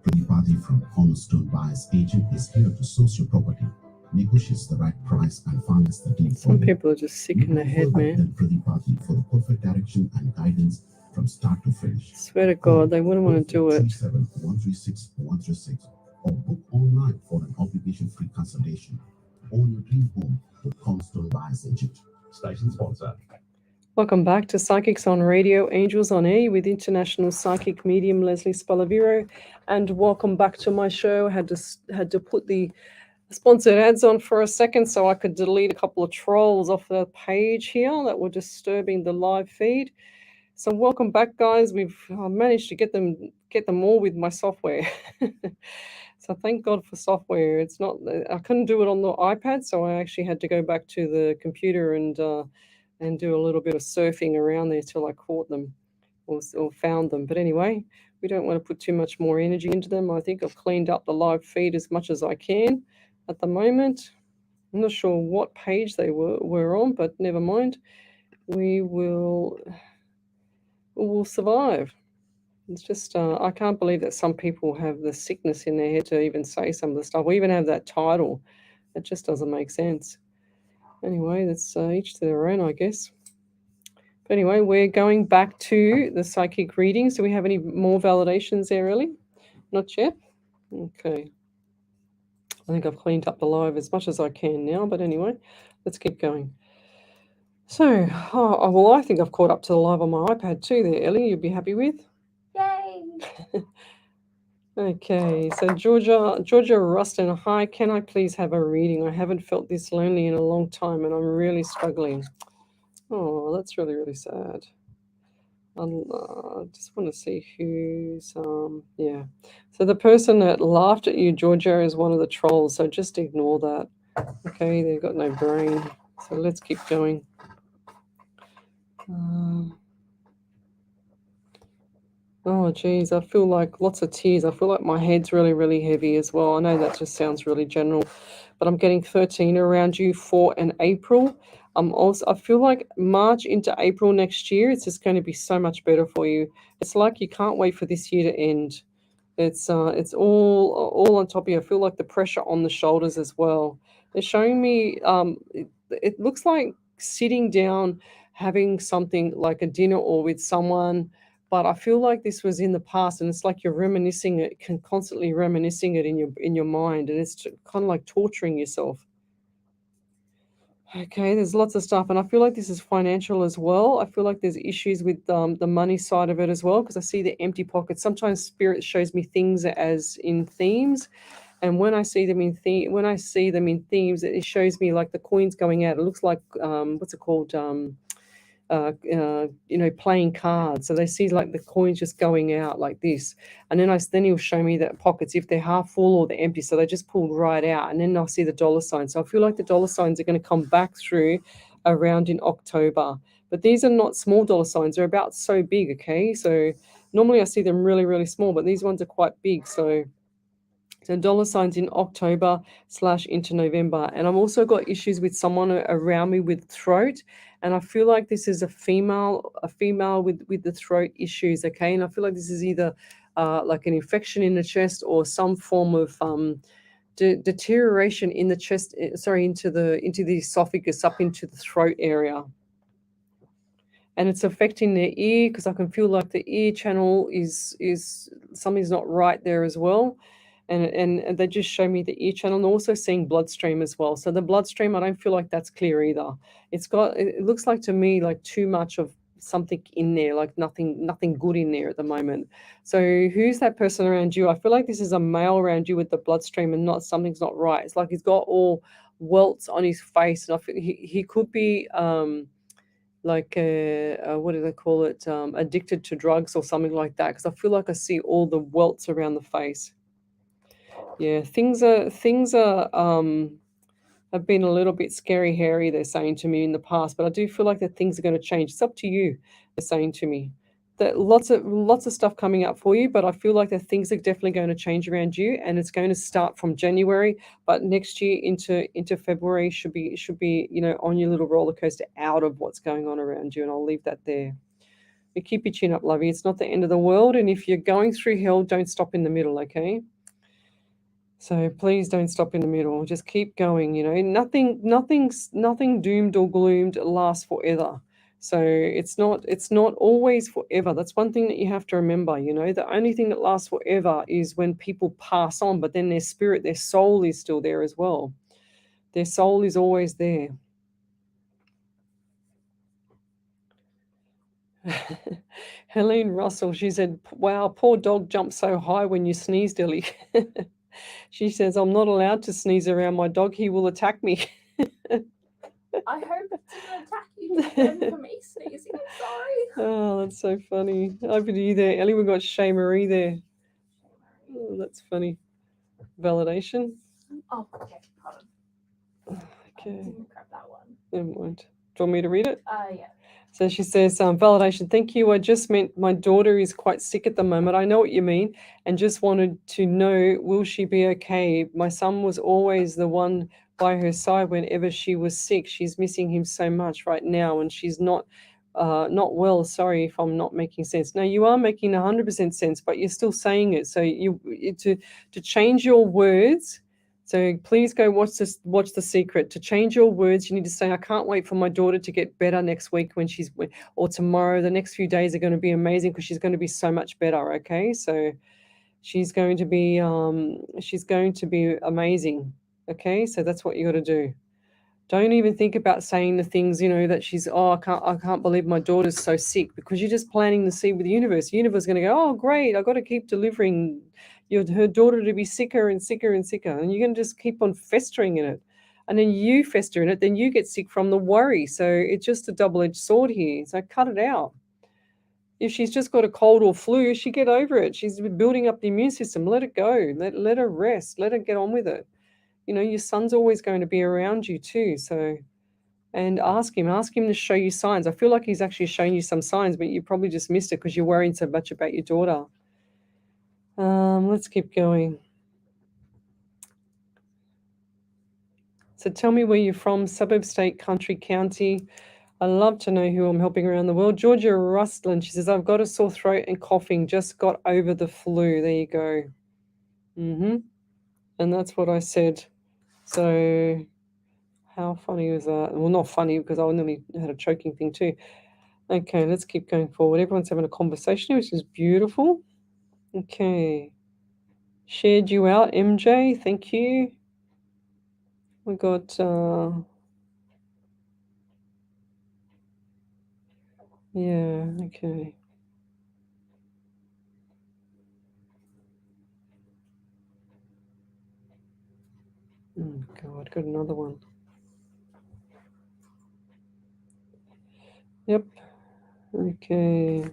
Pradipati from Cornerstone Buyers Agent is here to source your property, negotiates the right price, and finance the deal for Some you. people are just sick in the head, man. Pradipati for the perfect direction and guidance from start to finish. Swear to God, they wouldn't want to do it. 136 or book online for an obligation-free consultation. Own your dream home with Cornerstone Buyers Agent. Station sponsor. Welcome back to Psychics on Radio, Angels on Air with international psychic medium Lesley Spaliviero, and welcome back to my show. Had to put the sponsored ads on for a second so I could delete a couple of trolls off the page here that were disturbing the live feed. So welcome back, guys. We've managed to get them all with my software. So thank God for software. It's not, I couldn't do it on the iPad, so I actually had to go back to the computer and do a little bit of surfing around there till I caught them or found them. But anyway, we don't want to put too much more energy into them. I think I've cleaned up the live feed as much as I can at the moment. I'm not sure what page they were on, but never mind. We will survive. It's just I can't believe that some people have the sickness in their head to even say some of the stuff. We even have that title. It just doesn't make sense. Anyway, that's each to their own, I guess. But anyway, we're going back to the psychic readings. Do we have any more validations there, Ellie? Not yet? Okay. I think I've cleaned up the live as much as I can now. But anyway, let's keep going. So, well, I think I've caught up to the live on my iPad too there, Ellie. You'd be happy with? Yay! Okay, so Georgia Rustin, hi, can I please have a reading? I haven't felt this lonely in a long time and I'm really struggling. Oh, that's really, really sad. I just want to see who's, yeah. So the person that laughed at you, Georgia, is one of the trolls, so just ignore that. Okay, they've got no brain. So let's keep going. Oh, geez, I feel like lots of tears. I feel like my head's really, really heavy as well. I know that just sounds really general, but I'm getting 13 around you, 4 and April. I feel like March into April next year, it's just going to be so much better for you. It's like you can't wait for this year to end. It's all on top of you. I feel like the pressure on the shoulders as well. They're showing me it looks like sitting down, having something like a dinner or with someone, but I feel like this was in the past, and it's like you're reminiscing it, constantly reminiscing it in your mind, and it's kind of like torturing yourself. Okay, there's lots of stuff, and I feel like this is financial as well. I feel like there's issues with the money side of it as well, because I see the empty pockets. Sometimes spirit shows me things as in themes, and when I see them in themes, it shows me like the coins going out. It looks like what's it called? Playing cards. So they see like the coins just going out like this, and then he'll show me the pockets if they're half full or they're empty. So they just pulled right out, and then I'll see the dollar signs. So I feel like the dollar signs are going to come back through around in October. But these are not small dollar signs; they're about so big. Okay, so normally I see them really, really small, but these ones are quite big. So dollar signs in October / into November. And I've also got issues with someone around me with throat. And I feel like this is a female with the throat issues. Okay. And I feel like this is either like an infection in the chest or some form of deterioration in the chest, into the esophagus, up into the throat area. And it's affecting their ear, because I can feel like the ear channel is something's not right there as well. And they just show me the ear channel, and also seeing bloodstream as well. So the bloodstream, I don't feel like that's clear either. It looks like to me like too much of something in there, like nothing good in there at the moment. So who's that person around you? I feel like this is a male around you with the bloodstream, and something's not right. It's like he's got all welts on his face, and I feel he could be like what do they call it? Addicted to drugs or something like that. Because I feel like I see all the welts around the face. Yeah, things are have been a little bit scary, hairy. They're saying to me in the past, but I do feel like that things are going to change. It's up to you. They're saying to me that lots of stuff coming up for you, but I feel like that things are definitely going to change around you, and it's going to start from January, but next year into February should be on your little roller coaster out of what's going on around you, and I'll leave that there. You keep your chin up, lovey. It's not the end of the world, and if you're going through hell, don't stop in the middle, okay? So please don't stop in the middle. Just keep going. Nothing doomed or gloomed lasts forever. So it's not always forever. That's one thing that you have to remember. The only thing that lasts forever is when people pass on, but then their spirit, their soul is still there as well. Their soul is always there. Helene Russell, she said, wow, poor dog jumped so high when you sneezed, Ellie. She says, I'm not allowed to sneeze around my dog. He will attack me. I hope it didn't attack you again for me sneezing. I'm sorry. Oh, that's so funny. Over to you there, Ellie. We've got Shay Marie there. Oh, that's funny. validation. Oh, okay, hold on. I Okay, didn't grab that one. never mind. Do you want me to read it? Yeah. So she says, validation, thank you. I just meant my daughter is quite sick at the moment. I know what you mean, and just wanted to know, will she be okay? My son was always the one by her side whenever she was sick. She's missing him so much right now, and she's not well. Sorry if I'm not making sense. No, you are making 100% sense, but you're still saying it. So to change your words. So please go watch The Secret. To change your words, you need to say, I can't wait for my daughter to get better next week or tomorrow. The next few days are going to be amazing because she's going to be so much better. Okay, so she's going to be amazing. Okay, so that's what you got to do. Don't even think about saying the things, that she's, I can't believe my daughter's so sick, because you're just planting the seed with the universe. The universe is going to go, oh, great, I've got to keep delivering her daughter to be sicker and sicker and sicker. And you're going to just keep on festering in it. And then you fester in it, then you get sick from the worry. So it's just a double-edged sword here. So cut it out. If she's just got a cold or flu, she get over it. She's building up the immune system. Let it go. Let her rest. Let her get on with it. Your son's always going to be around you too. So, and ask him to show you signs. I feel like he's actually showing you some signs, but you probably just missed it because you're worrying so much about your daughter. Let's keep going. So tell me where you're from, suburb, state, country, county. I love to know who I'm helping around the world. Georgia Rustlin, she says, I've got a sore throat and coughing, just got over the flu. There you go. And that's what I said. So how funny was that? Well, not funny, because I nearly had a choking thing too. Okay, let's keep going forward. Everyone's having a conversation, which is beautiful. Okay. Shared you out, MJ. Thank you. We got yeah, okay. Oh God, got another one. Yep. Okay.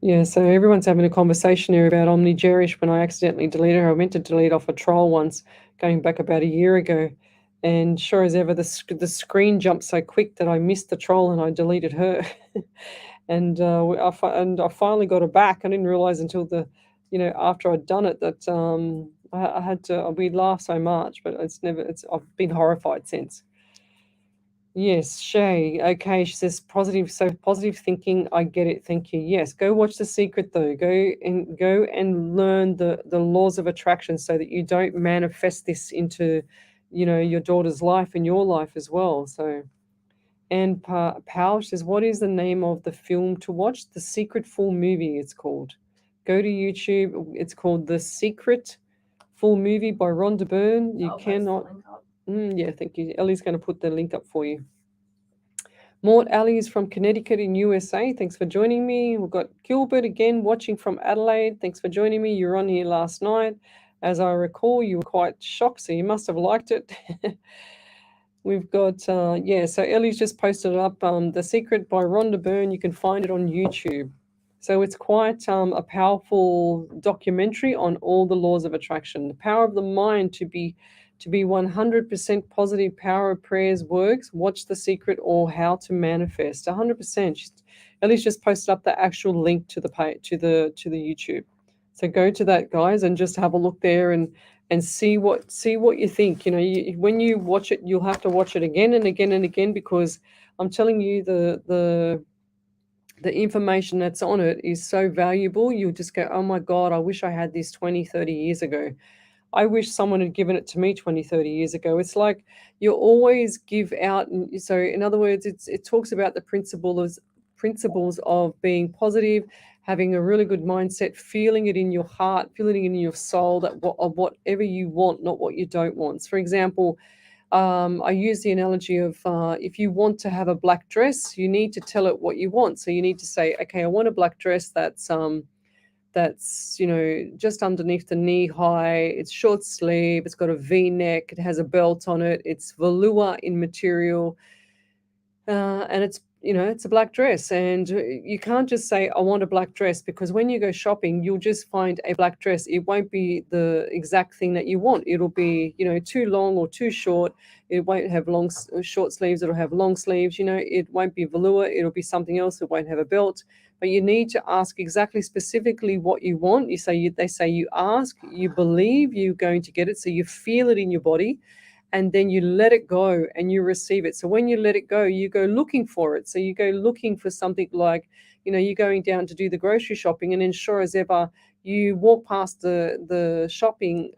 Yeah, so everyone's having a conversation here about Omnigerish when I accidentally deleted her. I meant to delete off a troll once, going back about a year ago. And sure as ever, the screen jumped so quick that I missed the troll and I deleted her. and I finally got her back. I didn't realize until after I'd done it that I had to. We laughed so much, but I've been horrified since. Yes, Shay. Okay, she says positive. So positive thinking. I get it. Thank you. Yes, go watch The Secret though. Go and learn the laws of attraction so that you don't manifest this into, your daughter's life and your life as well. So, and Powell says, what is the name of the film to watch? The Secret full movie. It's called. Go to YouTube. It's called The Secret full movie by Rhonda Byrne. You cannot. Yeah, thank you. Ellie's going to put the link up for you. Mort Ali is from Connecticut in USA. Thanks for joining me. We've got Gilbert again watching from Adelaide. Thanks for joining me. You were on here last night. As I recall, you were quite shocked, so you must have liked it. We've got, so Ellie's just posted it up, The Secret by Rhonda Byrne. You can find it on YouTube. So it's quite a powerful documentary on all the laws of attraction. The power of the mind to be 100% positive. Power of prayers works. Watch The Secret or How to Manifest. 100%. Ellie's just posted up the actual link to the page, to the YouTube. So go to that, guys, and just have a look there and see what you think. When you watch it, you'll have to watch it again and again and again, because I'm telling you, the information that's on it is so valuable. You'll just go, oh my God, I wish I had this 20, 30 years ago. I wish someone had given it to me 20, 30 years ago. It's like you always give out. So in other words, it talks about the principles of being positive, having a really good mindset, feeling it in your heart, feeling it in your soul, of whatever you want, not what you don't want. For example, I use the analogy of if you want to have a black dress, you need to tell it what you want. So you need to say, okay, I want a black dress that's just underneath the knee high. It's short sleeve. It's got a V-neck. It has a belt on it. It's velour in material, and it's a black dress, and you can't just say, I want a black dress, because when you go shopping, you'll just find a black dress. It won't be the exact thing that you want. It'll be, too long or too short. It won't have short sleeves. It'll have long sleeves. It won't be velour. It'll be something else. It won't have a belt. But you need to ask exactly specifically what you want. They say you ask, you believe you're going to get it, so you feel it in your body, and then you let it go and you receive it. So when you let it go, you go looking for it. So you go looking for something like, you're going down to do the grocery shopping, and then sure as ever, you walk past the shopping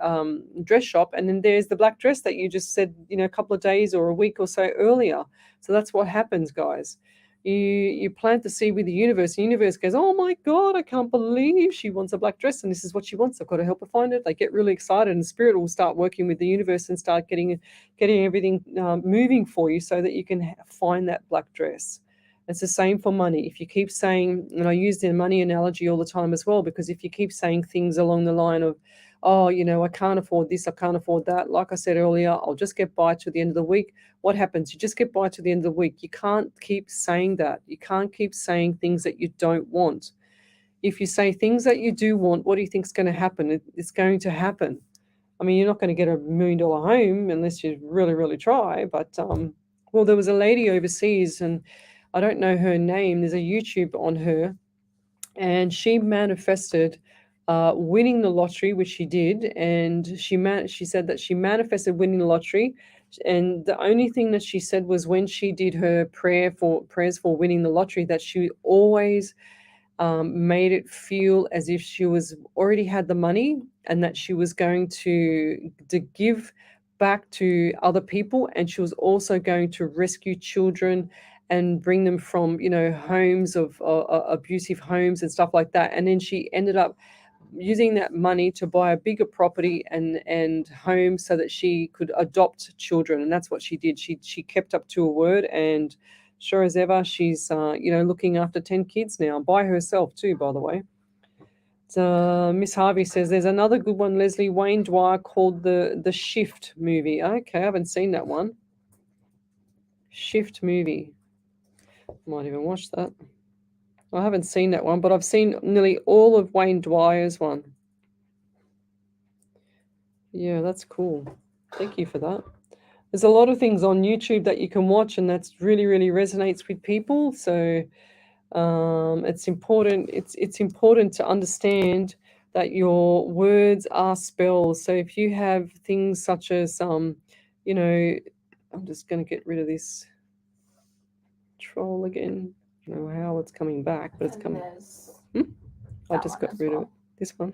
dress shop, and then there's the black dress that you just said, a couple of days or a week or so earlier. So that's what happens, guys. You plant the seed with the universe. The universe goes, oh my God, I can't believe she wants a black dress, and this is what she wants. I've got to help her find it. They get really excited, and spirit will start working with the universe and start getting everything moving for you, so that you can find that black dress. It's the same for money. If you keep saying, and I use the money analogy all the time as well, because if you keep saying things along the line of, oh, I can't afford this, I can't afford that. Like I said earlier, I'll just get by to the end of the week. What happens? You just get by to the end of the week. You can't keep saying that. You can't keep saying things that you don't want. If you say things that you do want, what do you think is going to happen? It's going to happen. I mean, you're not going to get $1 million home unless you really, really try. But, well, there was a lady overseas, and I don't know her name. There's a YouTube on her, and she manifested winning the lottery, which she did, and she said that she manifested winning the lottery, and the only thing that she said was when she did her prayers for winning the lottery, that she always made it feel as if she was already had the money, and that she was going to give back to other people, and she was also going to rescue children and bring them from homes of abusive homes and stuff like that. And then she ended up using that money to buy a bigger property and home, so that she could adopt children. And that's what she did. She kept up to her word, and sure as ever, she's looking after 10 kids now by herself too, by the way. Miss Harvey says there's another good one, Leslie, Wayne Dwyer, called the Shift movie. Okay, I haven't seen that one. Shift movie. Might even watch that. I haven't seen that one, but I've seen nearly all of Wayne Dwyer's one. Yeah, that's cool. Thank you for that. There's a lot of things on YouTube that you can watch, and that's really, really resonates with people. So it's important. It's important to understand that your words are spells. So if you have things such as I'm just going to get rid of this troll again. I don't know how it's coming back, but it's And coming. there's I that just one got as rid of well. it. This one.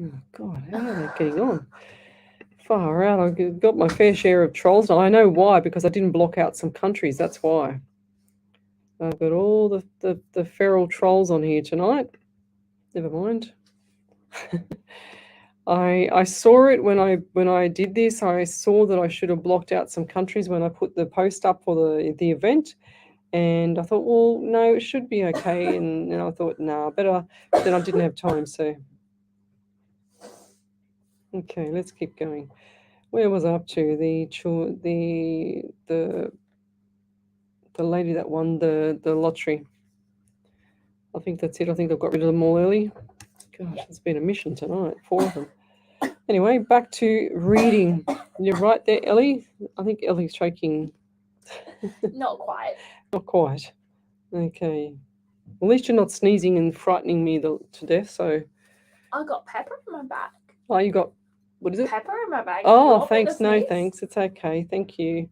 Oh God, how are they getting on? Far out. I got my fair share of trolls now. I know why, because I didn't block out some countries. That's why. I've got all the feral trolls on here tonight. Never mind. I saw it when I did this. I saw that I should have blocked out some countries when I put the post up for the event, and I thought, well, no, it should be okay. And I thought, nah, better. But then I didn't have time, so okay, let's keep going. Where was I up to? The lady that won the lottery. I think that's it. I think I've got rid of them all early. Gosh, it's been a mission tonight, 4 of them. Anyway, back to reading. You're right there, Ellie. I think Ellie's choking. Not quite. Not quite. Okay. At least you're not sneezing and frightening me to death. So. I got pepper in my bag. Oh, you got, what is it? Pepper in my bag. Oh, thanks. No, thanks. It's okay. Thank you.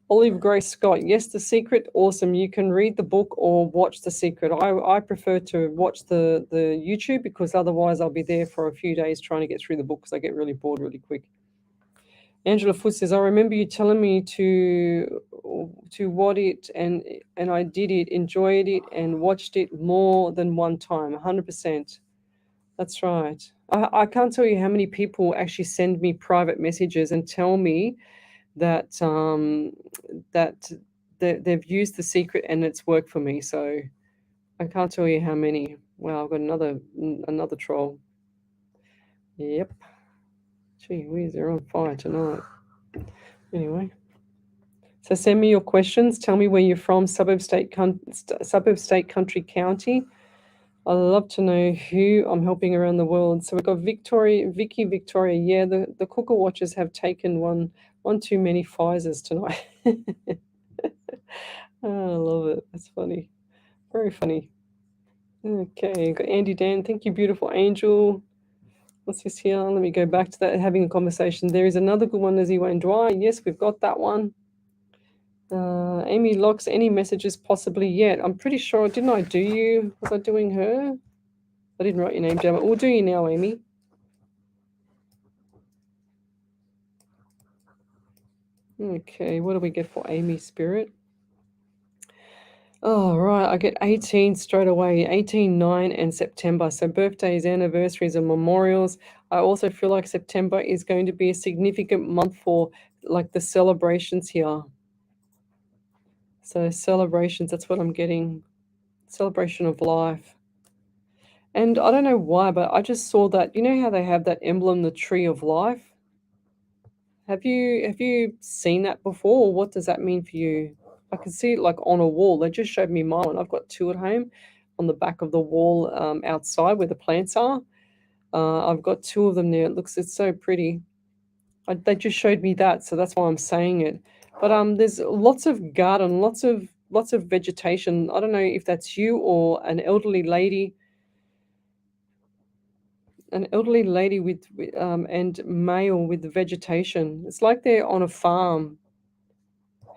Olive Grace Scott. Yes, The Secret. Awesome. You can read the book or watch The Secret. I prefer to watch the YouTube, because otherwise I'll be there for a few days trying to get through the book, because I get really bored really quick. Angela Foot says, I remember you telling me to watch it, and I did it, enjoyed it, and watched it more than one time. 100%. That's right. I can't tell you how many people actually send me private messages and tell me that they've used The Secret and it's worked for me. So I can't tell you how many. Wow, I've got another troll. Yep. Gee whiz, they're on fire tonight. Anyway. So send me your questions. Tell me where you're from, suburb, state, country, county. I'd love to know who I'm helping around the world. So we've got Vicky, Victoria. Yeah, the Cooker Watchers have taken one too many Pfizers tonight. Oh, I love it. That's funny. Very funny. Okay, got Andy Dan. Thank you, beautiful angel. What's this here? Let me go back to that, having a conversation. There is another good one, Lizzie Wayne Dwyer. Yes, we've got that one. Amy Locks, any messages possibly yet? I'm pretty sure, didn't I do you? Was I doing her? I didn't write your name down. We'll do you now, Amy. Okay, what do we get for Amy Spirit? Oh, right, I get 18 straight away, 18, 9, and September. So birthdays, anniversaries, and memorials. I also feel like September is going to be a significant month for like the celebrations here. So celebrations, that's what I'm getting. Celebration of life. And I don't know why, but I just saw that, you know how they have that emblem, the tree of life? Have you seen that before? What does that mean for you? I can see it like on a wall. They just showed me mine. I've got two at home on the back of the wall outside where the plants are. I've got two of them there. It's so pretty. They just showed me that, so that's why I'm saying it. But there's lots of garden, lots of vegetation. I don't know if that's you or an elderly lady with and male with vegetation. It's like they're on a farm.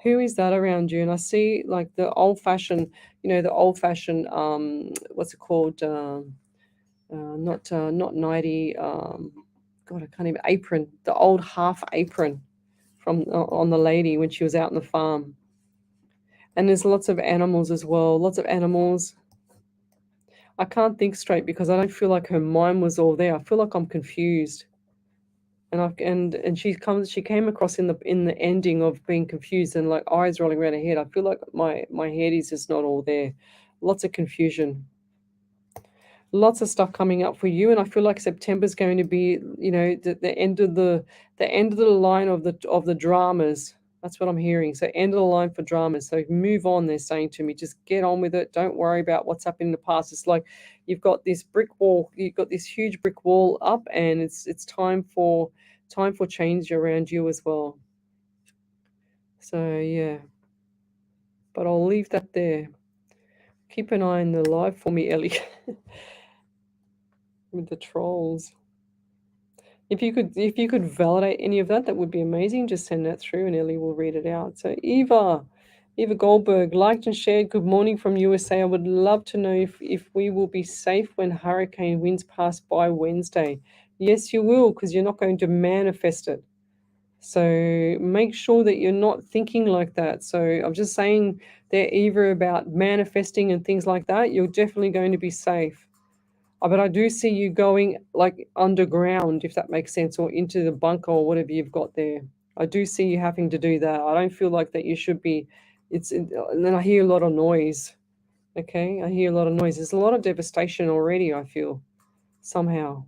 Who is that around you? And I see like the old-fashioned, what's it called? Not nighty. God, I can't even apron. The old half apron from on the lady when she was out in the farm. And there's lots of animals as well. Lots of animals. I can't think straight because I don't feel like her mind was all there. I feel like I'm confused. And she came across in the ending of being confused and like eyes rolling around her head. I feel like my head is just not all there. Lots of confusion. Lots of stuff coming up for you, and I feel like September's going to be, the end of the line of the dramas. That's what I'm hearing. So end of the line for dramas. So move on, they're saying to me. Just get on with it. Don't worry about what's happened in the past. It's like you've got this brick wall. You've got this huge brick wall up, and it's time for change around you as well. So yeah. But I'll leave that there. Keep an eye on the live for me, Ellie. With the trolls. If you could validate any of that, that would be amazing. Just send that through and Ellie will read it out. So Eva Goldberg, liked and shared. Good morning from USA. I would love to know if we will be safe when hurricane winds pass by Wednesday. Yes, you will, because you're not going to manifest it. So make sure that you're not thinking like that. So I'm just saying they're either about manifesting and things like that. You're definitely going to be safe. But I do see you going like underground, if that makes sense, or into the bunker or whatever you've got there. I do see you having to do that. I don't feel like that you should be. And then I hear a lot of noise. Okay, I hear a lot of noise. There's a lot of devastation already. I feel somehow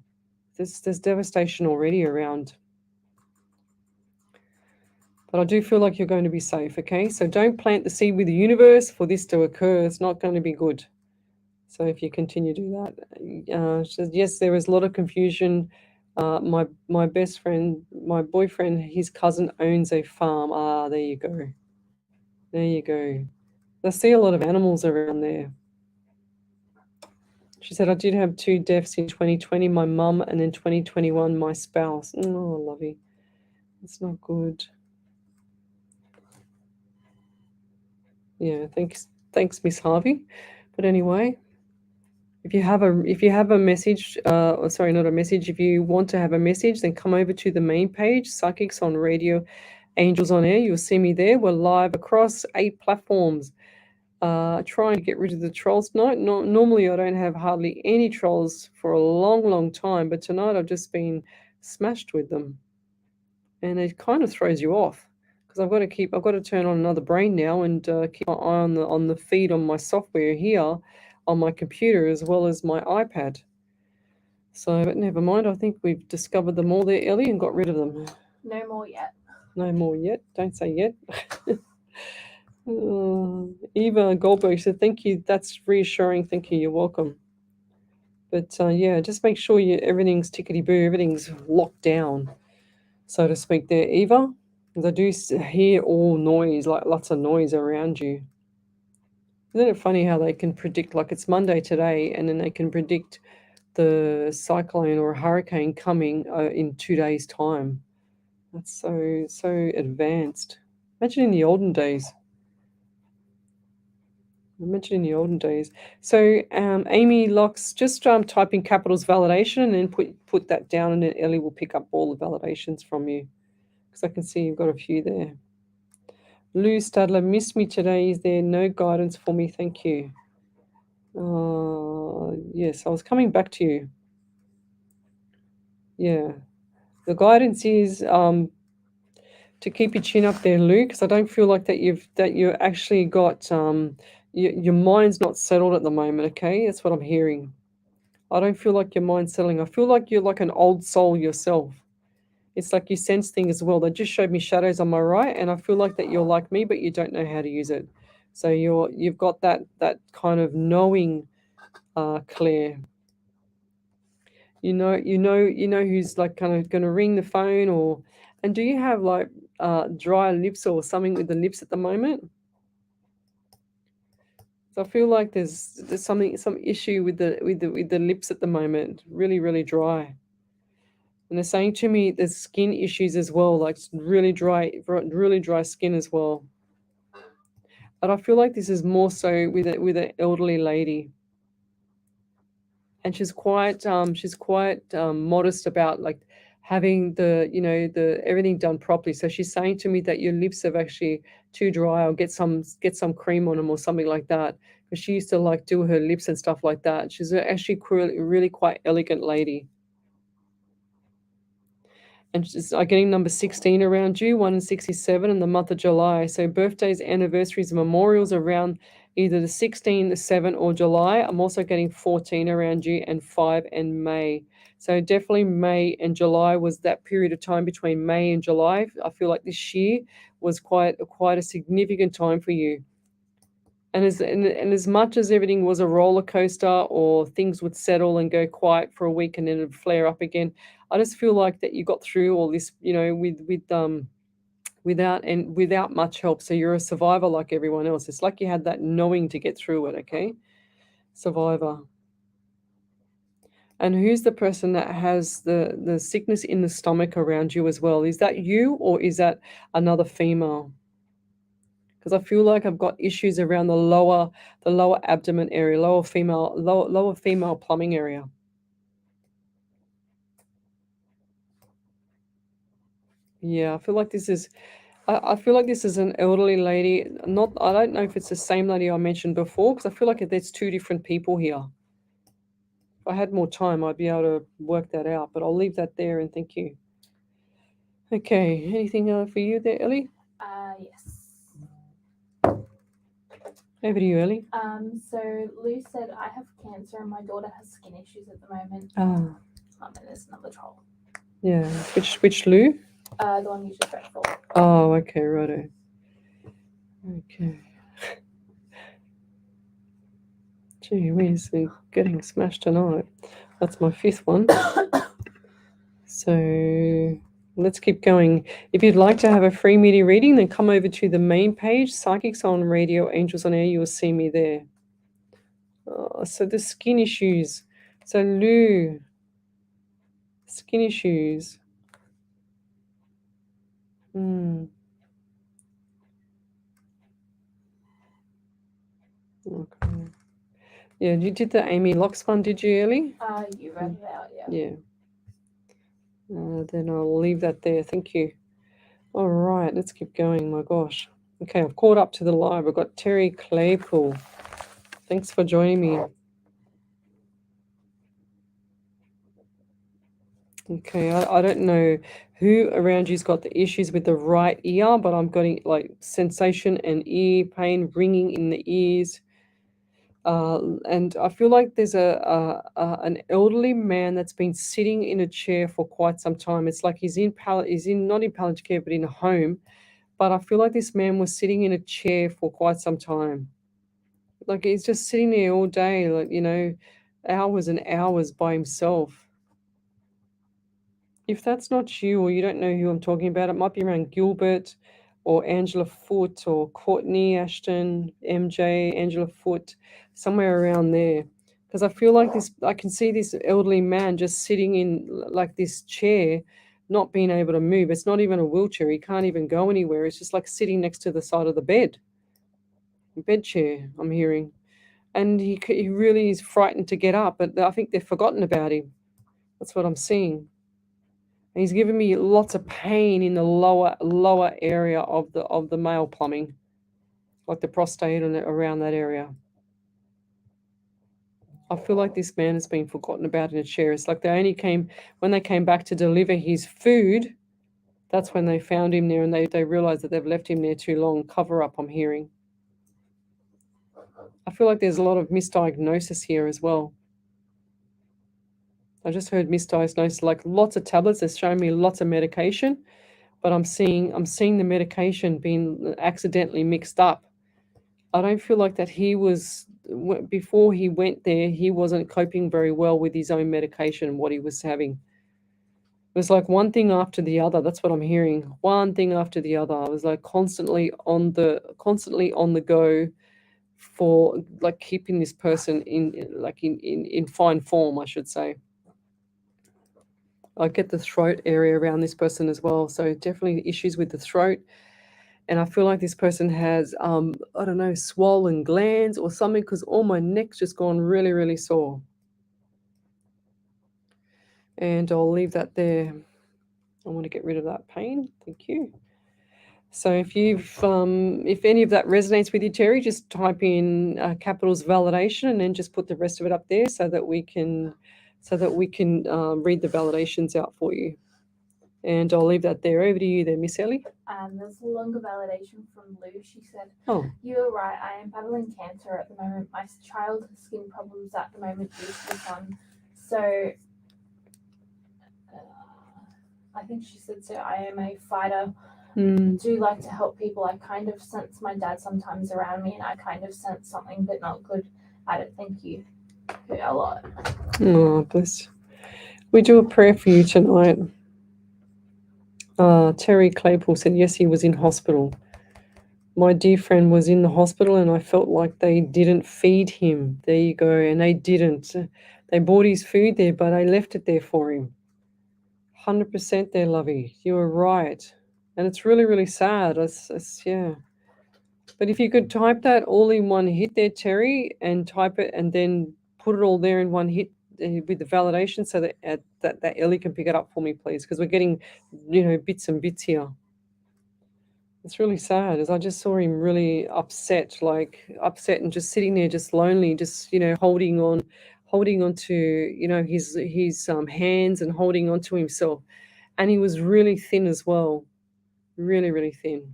there's devastation already around. But I do feel like you're going to be safe. Okay, so don't plant the seed with the universe for this to occur. It's not going to be good. So if you continue to do that, she says, yes, there is a lot of confusion. My best friend, my boyfriend, his cousin owns a farm. There you go. There you go. I see a lot of animals around there. She said, I did have 2 deaths in 2020, my mum, and then 2021, my spouse. Oh, lovey. That's not good. Yeah, thanks, Miss Harvey. But anyway, if you have a message, sorry, not a message. If you want to have a message, then come over to the main page, Psychics on Radio, Angels on Air. You'll see me there. We're live across 8 platforms. Trying to get rid of the trolls tonight. Normally, I don't have hardly any trolls for a long, long time, but tonight I've just been smashed with them, and it kind of throws you off. Because I've got to turn on another brain now and keep my eye on the feed on my software here on my computer as well as my iPad. So, but never mind. I think we've discovered them all there, Ellie, and got rid of them. No more yet. No more yet. Don't say yet. Eva Goldberg said, thank you. That's reassuring. Thank you. You're welcome. But yeah, just make sure everything's tickety-boo, everything's locked down, so to speak there, Eva. Because I do hear all noise, like lots of noise around you. Isn't it funny how they can predict, like it's Monday today, and then they can predict the cyclone or a hurricane coming in 2 days' time? That's so advanced. Imagine in the olden days. So Amy Locks, just type in capitals validation and then put that down, and then Ellie will pick up all the validations from you, because I can see you've got a few there. Lou Stadler, missed me today. Is there no guidance for me? Thank you. Yes, I was coming back to you. Yeah, the guidance is to keep your chin up there, Lou, because I don't feel like that you actually got your mind's not settled at the moment. Okay, that's what I'm hearing. I don't feel like your mind's settling. I feel like you're like an old soul yourself. It's like you sense things as well. They just showed me shadows on my right, and I feel like that you're like me, but you don't know how to use it. So you've got that kind of knowing, Claire. You know who's like kind of going to ring the phone, and do you have like dry lips or something with the lips at the moment? So I feel like there's some issue with the lips at the moment. Really, really dry. And they're saying to me there's skin issues as well, like really dry skin as well. But I feel like this is more so with an elderly lady, and she's quite modest about like having the everything done properly. So she's saying to me that your lips are actually too dry, or get some cream on them or something like that. Because she used to like do her lips and stuff like that. She's actually really quite elegant lady. And she's getting number 16 around you, 1 and 67 in the month of July. So birthdays, anniversaries, memorials around either the 16, the 7, or July. I'm also getting 14 around you, and 5 and May. So definitely May and July was that period of time between May and July. I feel like this year was quite a significant time for you. And as much as everything was a roller coaster, or things would settle and go quiet for a week and then it'd flare up again, I just feel like that you got through all this, without much help. So you're a survivor like everyone else. It's like you had that knowing to get through it. Okay, survivor. And who's the person that has the sickness in the stomach around you as well? Is that you, or is that another female? Because I feel like I've got issues around the lower abdomen area, lower female plumbing area. Yeah, I feel like this is an elderly lady. I don't know if it's the same lady I mentioned before, because I feel like there's two different people here. If I had more time, I'd be able to work that out, but I'll leave that there, and thank you. Okay, anything for you there, Ellie? Yes. Over to you, Ellie. So Lou said, I have cancer and my daughter has skin issues at the moment. Oh. And there's another troll. Yeah. Which Lou? The one you just read for. Oh, okay, righto. Okay. Gee whiz, they're getting smashed tonight. That's my 5th one. So let's keep going. If you'd like to have a free media reading, then come over to the main page, Psychics on Radio, Angels on Air. You will see me there. So the skin issues. So Lou, skin issues. Okay. Yeah, you did the Amy Locks one, did you, Ellie? You read it out, yeah. Yeah. Then I'll leave that there. Thank you. All right, let's keep going. My gosh. Okay, I've caught up to the live. I've got Terry Claypool. Thanks for joining me. Okay, I don't know who around you's got the issues with the right ear, but I'm getting like sensation and ear pain, ringing in the ears. And I feel like there's an elderly man that's been sitting in a chair for quite some time. It's like he's not in palliative care, but in a home. But I feel like this man was sitting in a chair for quite some time. Like he's just sitting there all day, like, hours and hours by himself. If that's not you or you don't know who I'm talking about, it might be around Gilbert or Angela Foote or Courtney Ashton, MJ, Angela Foote, somewhere around there. Because I feel like I can see this elderly man just sitting in like this chair, not being able to move. It's not even a wheelchair. He can't even go anywhere. It's just like sitting next to the side of the bed chair, I'm hearing. And he really is frightened to get up, but I think they've forgotten about him. That's what I'm seeing. And he's giving me lots of pain in the lower area of the male plumbing, like the prostate and around that area. I feel like this man has been forgotten about in a chair. It's like when they came back to deliver his food, that's when they found him there, and they realized that they've left him there too long. Cover up, I'm hearing. I feel like there's a lot of misdiagnosis here as well. I just heard misdiagnosis, like lots of tablets. They're showing me lots of medication, but I'm seeing the medication being accidentally mixed up. I don't feel like that before he went there, he wasn't coping very well with his own medication and what he was having. It was like one thing after the other. That's what I'm hearing. One thing after the other. I was like constantly on the go for like keeping this person in fine form, I should say. I get the throat area around this person as well. So definitely issues with the throat. And I feel like this person has, I don't know, swollen glands or something, because all my neck's just gone really, really sore. And I'll leave that there. I want to get rid of that pain. Thank you. So if any of that resonates with you, Terry, just type in capitals validation and then just put the rest of it up there so that we can read the validations out for you. And I'll leave that there. Over to you there, Miss Ellie. There's a longer validation from Lou. She said, Oh. You are right. I am battling cancer at the moment. My child has skin problems at the moment due to the sun. So, I think she said, so I am a fighter. Do like to help people. I kind of sense my dad sometimes around me, and I kind of sense something but not good at it. Thank you a lot. Oh, bless. We do a prayer for you tonight. Terry Claypool said, yes, he was in hospital. My dear friend was in the hospital and I felt like they didn't feed him. There you go. And they didn't. They bought his food there, but they left it there for him. 100% there, Lovey. You were right. And it's really, really sad. Yeah. But if you could type that all in one hit there, Terry, and type it and then put it all there in one hit with the validation so that Ellie can pick it up for me, please, because we're getting, bits and bits here. It's really sad, as I just saw him really upset and just sitting there, just lonely, just, holding on to, his hands and holding on to himself. And he was really thin as well. Really, really thin.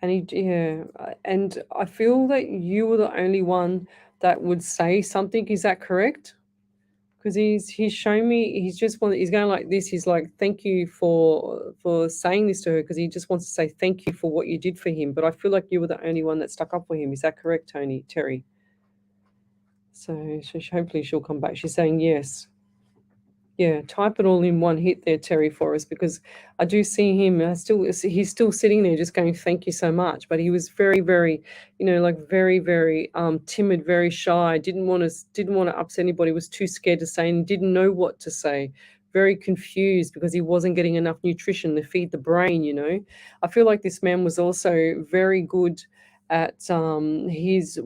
And I feel that you were the only one that would say something. Is that correct? Because he's shown me, he's going like this. He's like, thank you for saying this to her, because he just wants to say thank you for what you did for him. But I feel like you were the only one that stuck up for him. Is that correct, Terry? So hopefully she'll come back. She's saying yes. Yeah, type it all in one hit there, Terry, for us, because I do see him. He's still sitting there, just going, "Thank you so much." But he was very, very, very, very timid, very shy. Didn't want to upset anybody. Was too scared to say, and didn't know what to say. Very confused because he wasn't getting enough nutrition to feed the brain. I feel like this man was also very good at his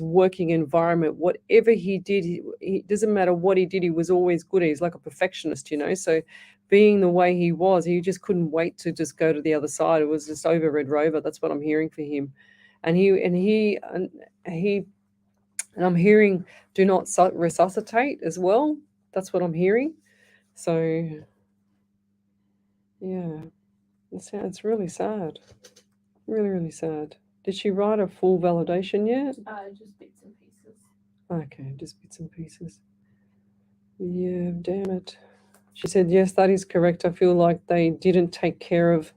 working environment. Whatever he did, he doesn't matter what he did, he was always good. He's like a perfectionist, so being the way he was, he just couldn't wait to just go to the other side. It was just over Red Rover. That's what I'm hearing for him. And I'm hearing do not resuscitate as well. That's what I'm hearing. So yeah, it's really sad. Really, really sad. Did she write a full validation yet? Just bits and pieces. Okay, just bits and pieces. Yeah, damn it. She said, yes, that is correct. I feel like they didn't take care of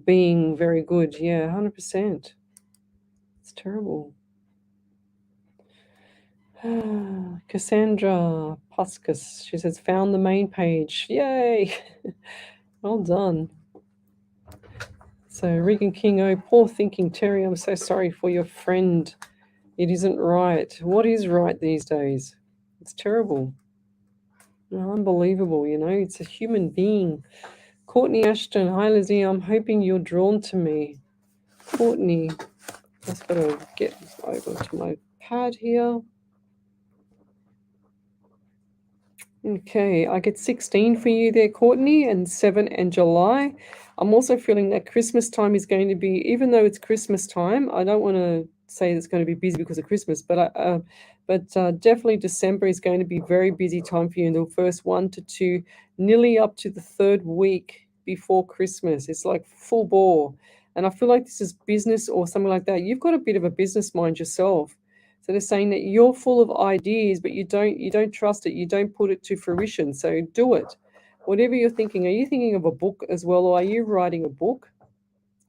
being very good. Yeah, 100%. It's terrible. Cassandra Puskas, she says, found the main page. Yay! Well done. So Regan King, oh, poor thinking Terry, I'm so sorry for your friend. It isn't right. What is right these days? It's terrible. Unbelievable, you know, it's a human being. Courtney Ashton, hi Lizzie, I'm hoping you're drawn to me. Courtney, just got to get over to my pad here. Okay, I get 16 for you there, Courtney, and 7 and July. I'm also feeling that Christmas time is going to be, even though it's Christmas time, I don't want to say it's going to be busy because of Christmas, but definitely December is going to be very busy time for you in the first 1 to 2, nearly up to the 3rd week before Christmas. It's like full bore. And I feel like this is business or something like that. You've got a bit of a business mind yourself. So they're saying that you're full of ideas, but you don't trust it. You don't put it to fruition. So do it. Whatever you're thinking. Are you thinking of a book as well, or are you writing a book?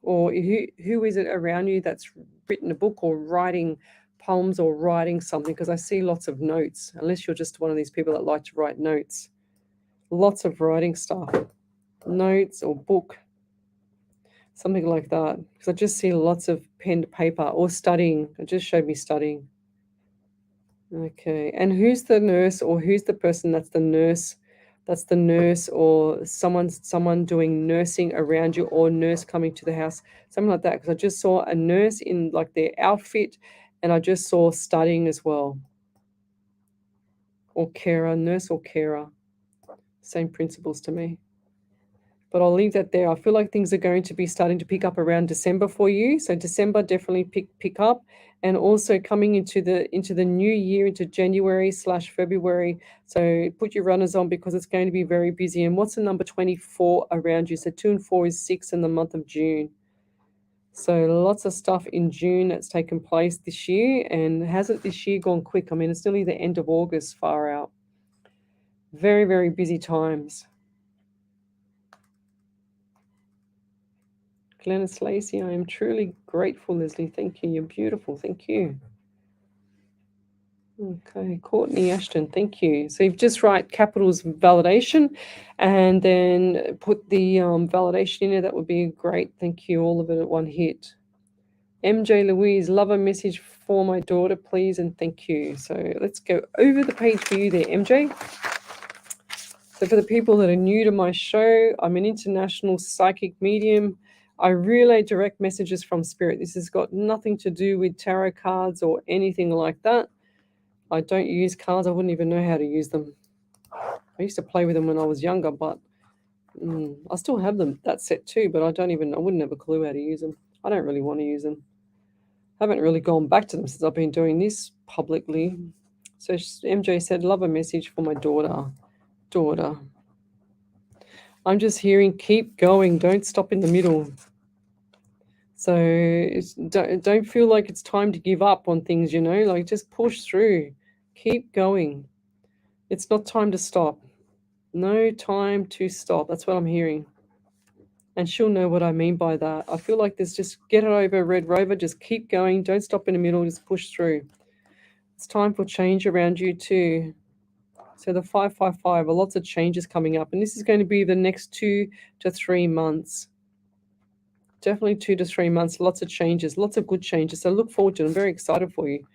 Or who is it around you that's written a book or writing poems or writing something? Because I see lots of notes. Unless you're just one of these people that like to write notes. Lots of writing stuff, notes or book, something like that. Because I just see lots of pen to paper or studying. It just showed me studying. Okay, and who's the nurse or who's the person that's the nurse? That's the nurse or someone doing nursing around you or nurse coming to the house, something like that. Because I just saw a nurse in like their outfit, and I just saw studying as well. Or carer, nurse or carer, same principles to me. But I'll leave that there. I feel like things are going to be starting to pick up around December for you. So December definitely pick up, and also coming into the new year, into January/February. So put your runners on because it's going to be very busy. And what's the number 24 around you? So 2 and 4 is 6 in the month of June. So lots of stuff in June that's taken place this year, and hasn't this year gone quick? I mean, it's nearly the end of August, far out. Very, very busy times. Glennis Lacey, I am truly grateful, Leslie. Thank you. You're beautiful. Thank you. Okay, Courtney Ashton, thank you. So you've just write capitals validation and then put the validation in there. That would be great. Thank you. All of it at one hit. MJ Louise, love a message for my daughter, please, and thank you. So let's go over the page for you there, MJ. So for the people that are new to my show, I'm an international psychic medium. I relay direct messages from spirit. This has got nothing to do with tarot cards or anything like that. I don't use cards. I wouldn't even know how to use them. I used to play with them when I was younger, but I still have them, that set too, but I wouldn't have a clue how to use them. I don't really want to use them. I haven't really gone back to them since I've been doing this publicly. So MJ said, love a message for my daughter. I'm just hearing, keep going, don't stop in the middle. So don't feel like it's time to give up on things, you know, like just push through, keep going. It's not time to stop. No time to stop. That's what I'm hearing. And she'll know what I mean by that. I feel like there's just get it over, Red Rover, just keep going, don't stop in the middle, just push through. It's time for change around you too. So the 555, lots of changes coming up, and this is going to be the next 2 to 3 months. Definitely 2 to 3 months, lots of changes, lots of good changes. So look forward to it. I'm very excited for you.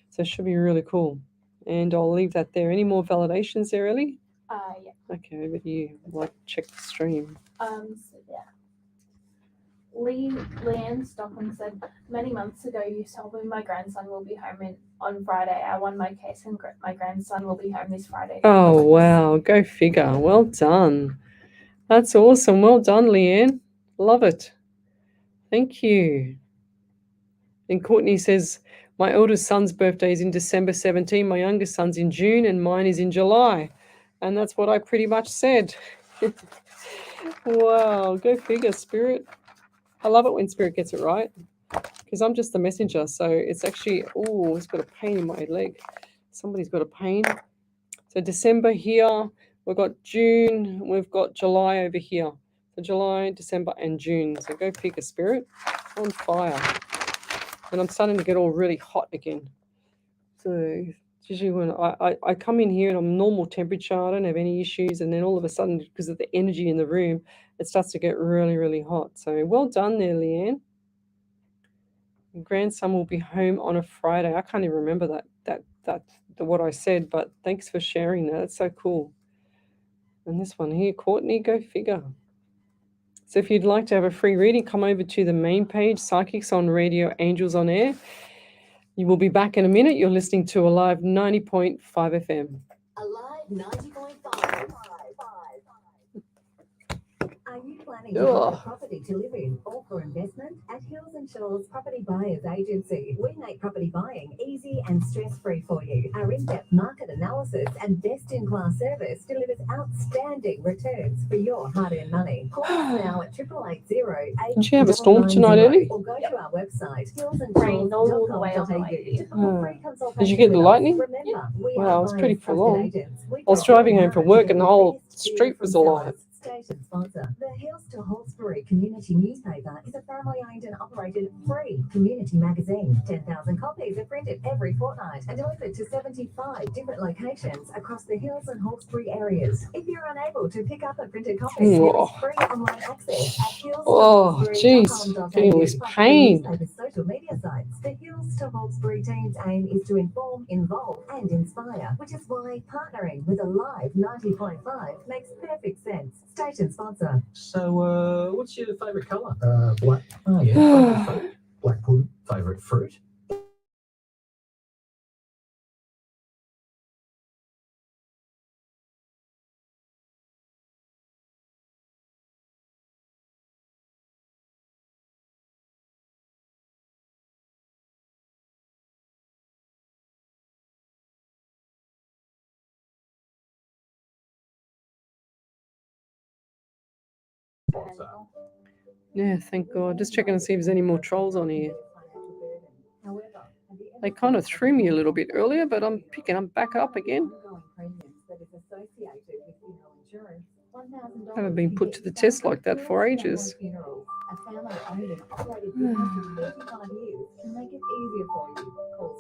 So it should be really cool. And I'll leave that there. Any more validations there, Ellie? Yeah. Okay, over to you. I'll check the stream. So yeah. Leanne Stockham said, many months ago you told me my grandson will be home on Friday. I won my case and my grandson will be home this Friday. Oh, wow. Go figure. Well done. That's awesome. Well done, Leanne. Love it. Thank you. And Courtney says, my eldest son's birthday is in December 17, my youngest son's in June, and mine is in July. And that's what I pretty much said. Wow, go figure, Spirit. I love it when Spirit gets it right, because I'm just the messenger. So it's actually, it's got a pain in my leg. Somebody's got a pain. So December here, We've got June, we've got July over here. So July, December, and June. So go pick a spirit. On fire. And I'm starting to get all really hot again. So it's usually when I come in here and I'm normal temperature, I don't have any issues, and then all of a sudden, because of the energy in the room, it starts to get really, really hot. So well done there, Leanne. Your grandson will be home on a Friday. I can't even remember what I said, but thanks for sharing that. That's so cool. And this one here, Courtney, go figure. So if you'd like to have a free reading, come over to the main page, Psychics on Radio, Angels on Air. You will be back in a minute. You're listening to Alive 90.5 FM. Alive 90.5. Are you planning to buy a property to live in or for investment? At Hills and Shores Property Buyers Agency, we make property buying easy and stress-free for you. Our in-depth market analysis and best-in-class service delivers outstanding returns for your hard-earned money. Call us now at 8880 Did you have a storm tonight, Ellie? Or go to our website, Rained all the way on the way here. Did you get the lightning? Remember, Wow, it was pretty full on. I was driving home from work and the whole street was alive. Station sponsor. The Hills to Hawkesbury Community Newspaper is a family-owned and operated free community magazine. 10,000 copies are printed every fortnight and delivered to 75 different locations across the Hills and Hawkesbury areas. If you're unable to pick up a printed copy, there is free online access at Hills. Oh, jeez, getting all this pain. Social media sites. The Hills to Hawkesbury team's aim is to inform, involve, and inspire, which is why partnering with Alive 90.5 makes perfect sense. Station sponsor. So, what's your favourite colour? Black. Oh, yeah. Favourite food? Black pudding. Favourite fruit? Yeah, thank God. Just checking to see if there's any more trolls on here. They kind of threw me a little bit earlier, but I'm picking them back up again. Haven't been put to the test like that for ages. A family-owned and operated business for 35 years can make it easier for you. Call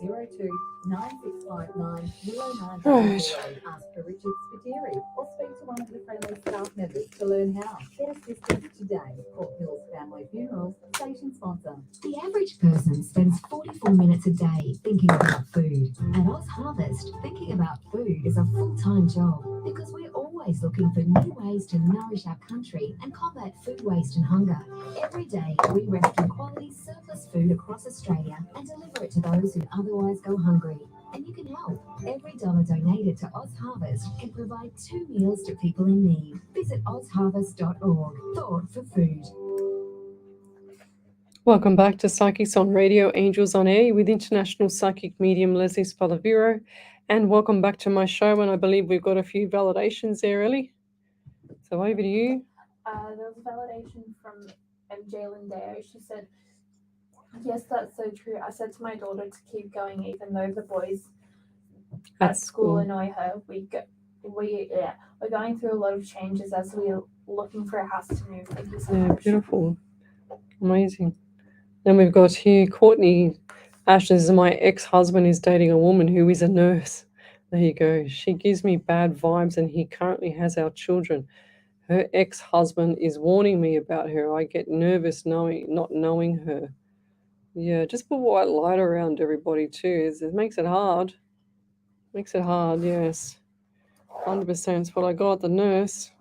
02-9659-0900. Ask for Richard Spiteri or speak to one of the friendly staff members to learn how. Get assistance today. Call Hills Family Funerals, station sponsor. The average person spends 44 minutes a day thinking about food. At Oz Harvest, thinking about food is a full-time job because we're always looking for new ways to nourish our country and combat food waste and hunger. Every day, we rescue quality surplus food across Australia and deliver it to those who otherwise go hungry. And you can help. Every dollar donated to Oz Harvest can provide 2 meals to people in need. Visit ozharvest.org. Thought for food. Welcome back to Psychics on Radio, Angels on Air with International Psychic Medium Lesley Spaliviero. And welcome back to my show. And I believe we've got a few validations there, Ellie. So over to you. There was a validation from MJ Lindeo. She said, yes, that's so true. I said to my daughter to keep going even though the boys at school annoy her. We're going through a lot of changes as we're looking for a house to move. Thank you so much. Beautiful. Amazing. Then we've got here Courtney Ashes. My ex-husband is dating a woman who is a nurse. There you go. She gives me bad vibes and he currently has our children. Her ex-husband is warning me about her. I get nervous not knowing her. Yeah, just put white light around everybody too. It makes it hard. Makes it hard, yes. 100% is what I got, the nurse.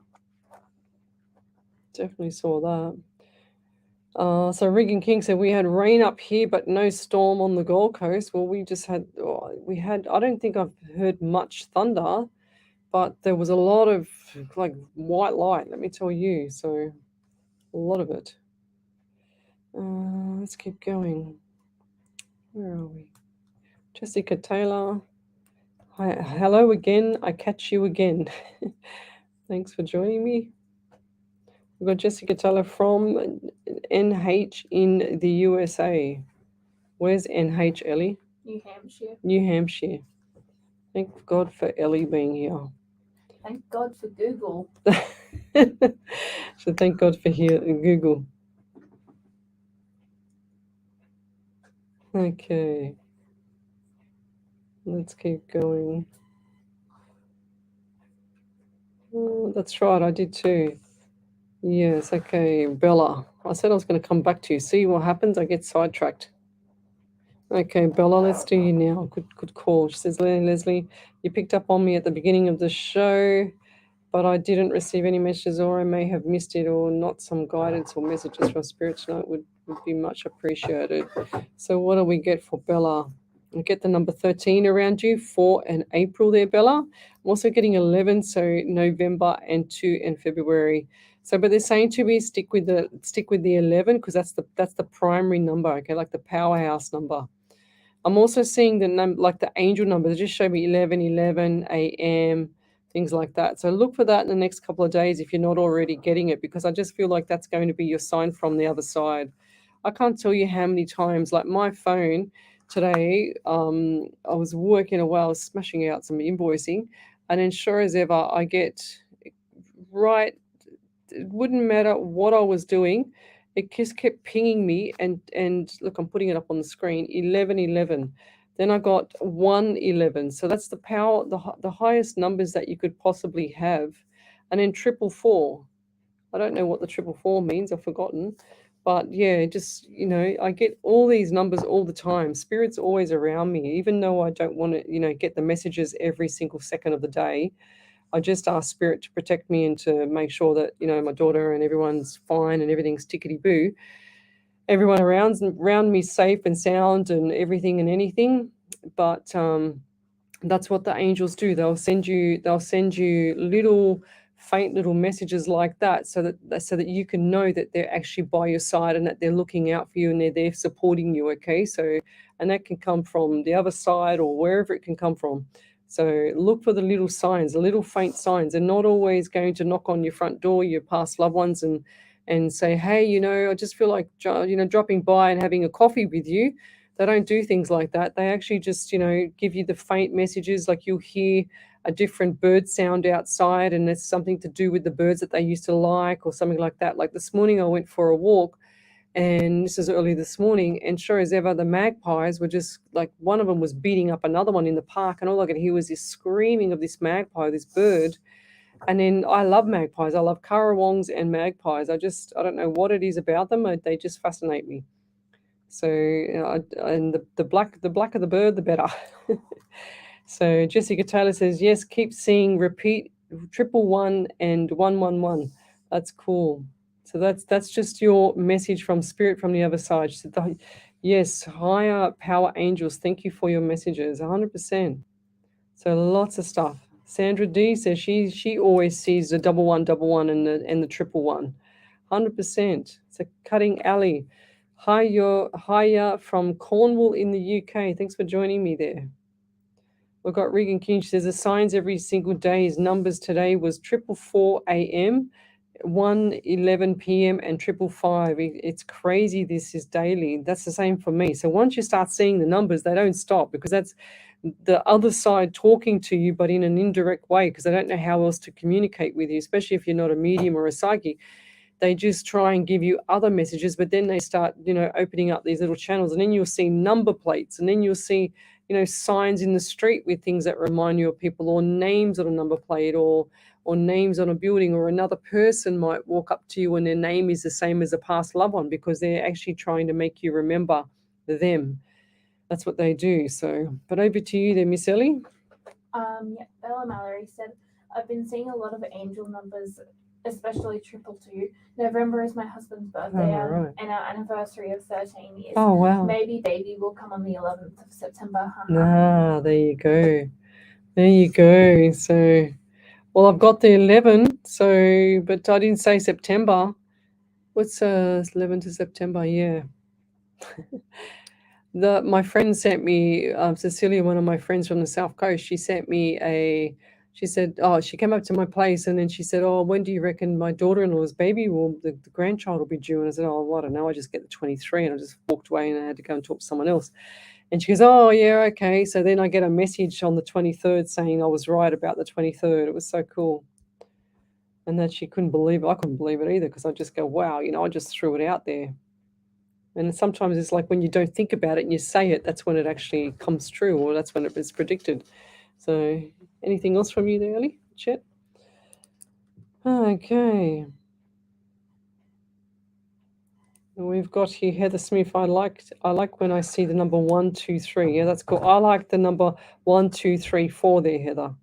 Definitely saw that. So Regan King said we had rain up here, but no storm on the Gold Coast. Well, I don't think I've heard much thunder, but there was a lot of like white light, let me tell you. So a lot of it. Let's keep going. Where are we? Jessica Taylor. Hi, hello again. I catch you again. Thanks for joining me. We've got Jessica Taylor from NH in the USA. Where's NH, Ellie? New Hampshire. New Hampshire. Thank God for Ellie being here. thank God for Google. So thank God for Google. Okay. Let's keep going. Oh, that's right, I did too. Yes, okay, Bella. I said I was going to come back to you. See what happens? I get sidetracked. Okay, Bella, let's do you now. Good call. She says, Leslie, you picked up on me at the beginning of the show, but I didn't receive any messages, or I may have missed it, or not some guidance or messages from Spirit tonight would be much appreciated. So what do we get for Bella? I get the number 13 around you, 4 and April there, Bella. I'm also getting 11, so November and 2 and February. So, but they're saying to me, stick with the 11 because that's the primary number, okay, like the powerhouse number. I'm also seeing the number, like the angel number. They just show me 11, 11 a.m., things like that. So look for that in the next couple of days if you're not already getting it, because I just feel like that's going to be your sign from the other side. I can't tell you how many times, like my phone today, I was working away, I was smashing out some invoicing, and then sure as ever, I get right, it wouldn't matter what I was doing, it just kept pinging me, and look, I'm putting it up on the screen, 1111. Then I got 111. So that's the power, the highest numbers that you could possibly have. And then 444. I don't know what the 444 means, I've forgotten. But yeah, just, I get all these numbers all the time. Spirit's always around me, even though I don't want to, get the messages every single second of the day. I just ask Spirit to protect me and to make sure that, my daughter and everyone's fine and everything's tickety-boo. Everyone around me safe and sound and everything and anything. But that's what the angels do. They'll send you little faint little messages like that so that you can know that they're actually by your side and that they're looking out for you and they're there supporting you, okay? So, and that can come from the other side or wherever it can come from. So look for the little signs, the little faint signs. They're not always going to knock on your front door, your past loved ones, and say, hey, I just feel like, dropping by and having a coffee with you. They don't do things like that. They actually just, give you the faint messages, like you'll hear a different bird sound outside and it's something to do with the birds that they used to like or something like that. Like this morning I went for a walk, and this is early this morning, and sure as ever, the magpies were just like, one of them was beating up another one in the park, and all I could hear was this screaming of this magpie, this bird. And then I love magpies. I love currawongs and magpies. I don't know what it is about them. They just fascinate me. So, and the blacker the bird, the better. So Jessica Taylor says, yes, keep seeing repeat 111 and 111. That's cool. So that's just your message from Spirit from the other side. She said, yes, higher power angels, thank you for your messages, 100%. So lots of stuff. Sandra D says she always sees the 1111 and the 111. 100%. It's a cutting alley. Hiya from Cornwall in the UK. Thanks for joining me there. We've got Regan King. She says the signs every single day. His numbers today was 444 a.m., 1:11 p.m. and 555. It's crazy. This is daily. That's the same for me. So once you start seeing the numbers, they don't stop, because that's the other side talking to you, but in an indirect way, because they don't know how else to communicate with you, especially if you're not a medium or a psychic. They just try and give you other messages, but then they start, opening up these little channels, and then you'll see number plates, and then you'll see, signs in the street with things that remind you of people, or names on a number plate, or names on a building, or another person might walk up to you and their name is the same as a past loved one, because they're actually trying to make you remember them. That's what they do. So, but over to you there, Miss Ellie. Yeah, Bella Mallory said, I've been seeing a lot of angel numbers, especially 222. November is my husband's birthday, right. and our anniversary of 13 years. Oh, wow. Maybe baby will come on the 11th of September. Ah, there you go. There you go. So, well, I've got the 11, so, but I didn't say September. What's 11th of September? Yeah. My friend sent me, Cecilia, one of my friends from the South Coast, she sent me she said, she came up to my place and then she said, when do you reckon my daughter-in-law's baby the grandchild will be due? And I said, I don't know. I just get the 23, and I just walked away and I had to go and talk to someone else. And she goes, oh, yeah, okay. So then I get a message on the 23rd saying I was right about the 23rd. It was so cool. And that she couldn't believe it. I couldn't believe it either, because I just go, wow, I just threw it out there. And sometimes it's like when you don't think about it and you say it, that's when it actually comes true, or that's when it was predicted. So anything else from you there, Ellie? Chet? Okay. We've got here Heather Smith. I like when I see the number 1, 2, 3. Yeah, that's cool. I like the number 1, 2, 3, 4 there, Heather.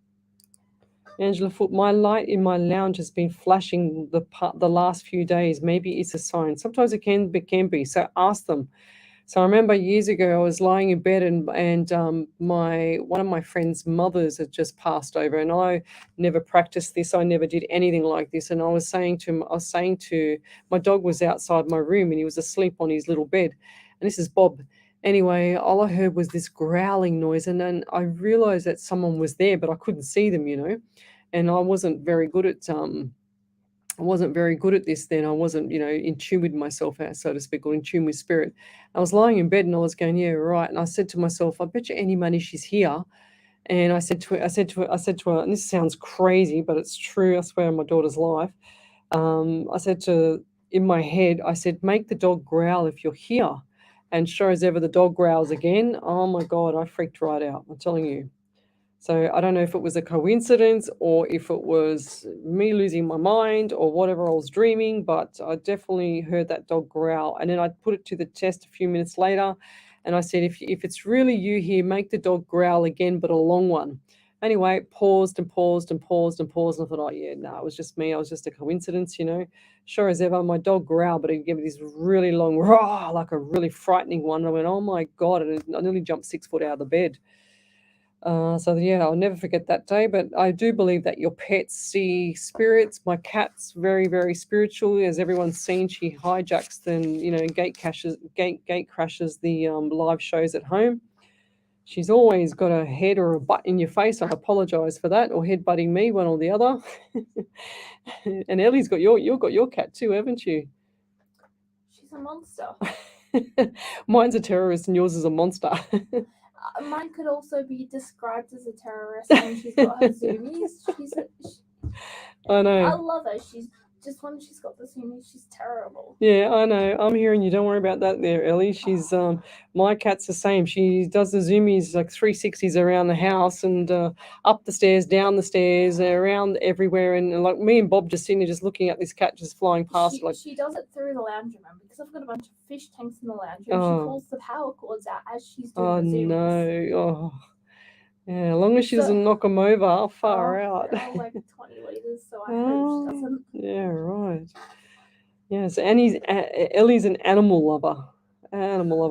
Angela Foot, my light in my lounge has been flashing the last few days. Maybe it's a sign. Sometimes it can be. So ask them. So I remember years ago I was lying in bed and one of my friend's mothers had just passed over, and I never practiced this. I never did anything like this. And I was saying to my dog was outside my room and he was asleep on his little bed. And this is Bob. Anyway, all I heard was this growling noise, and then I realized that someone was there, but I couldn't see them, and I wasn't very good at this then. I wasn't, in tune with myself, so to speak, or in tune with spirit. I was lying in bed and I was going, yeah, right. And I said to myself, I bet you any money she's here. And I said to her, and this sounds crazy, but it's true. I swear on my daughter's life. I said in my head, I said, make the dog growl if you're here. And sure as ever, the dog growls again. Oh my God, I freaked right out. I'm telling you. So I don't know if it was a coincidence or if it was me losing my mind or whatever I was dreaming, but I definitely heard that dog growl. And then I put it to the test a few minutes later, and I said, if it's really you here, make the dog growl again, but a long one. Anyway, paused and paused and paused and paused. And I thought, oh yeah, no, it was just me. It was just a coincidence, Sure as ever, my dog growled, but he gave me this really long roar, like a really frightening one. I went, oh my God, and I nearly jumped 6 foot out of the bed. So yeah, I'll never forget that day. But I do believe that your pets see spirits. My cat's very, very spiritual, as everyone's seen. She hijacks gate crashes the live shows at home. She's always got a head or a butt in your face. I apologise for that, or head butting me, one or the other. And Ellie's got you've got your cat too, haven't you? She's a monster. Mine's a terrorist and yours is a monster. Mine could also be described as a terrorist when she's got her zoomies. I know. I love her. She's just when she's got the zoomies, she's terrible. Yeah, I know. I'm hearing you. Don't worry about that there, Ellie. She's my cat's the same. She does the zoomies like 360s around the house and up the stairs, down the stairs, around everywhere. And like me and Bob just sitting there just looking at this cat just flying past. She does it through the lounge room because I've got a bunch of fish tanks in the lounge room. She pulls the power cords out as she's doing the zoomies. No. Oh. Yeah, as long as she doesn't knock them over, I'll far out. They're all like 20 litres, so I hope she doesn't. Yeah, right. Yes, Ellie's an animal lover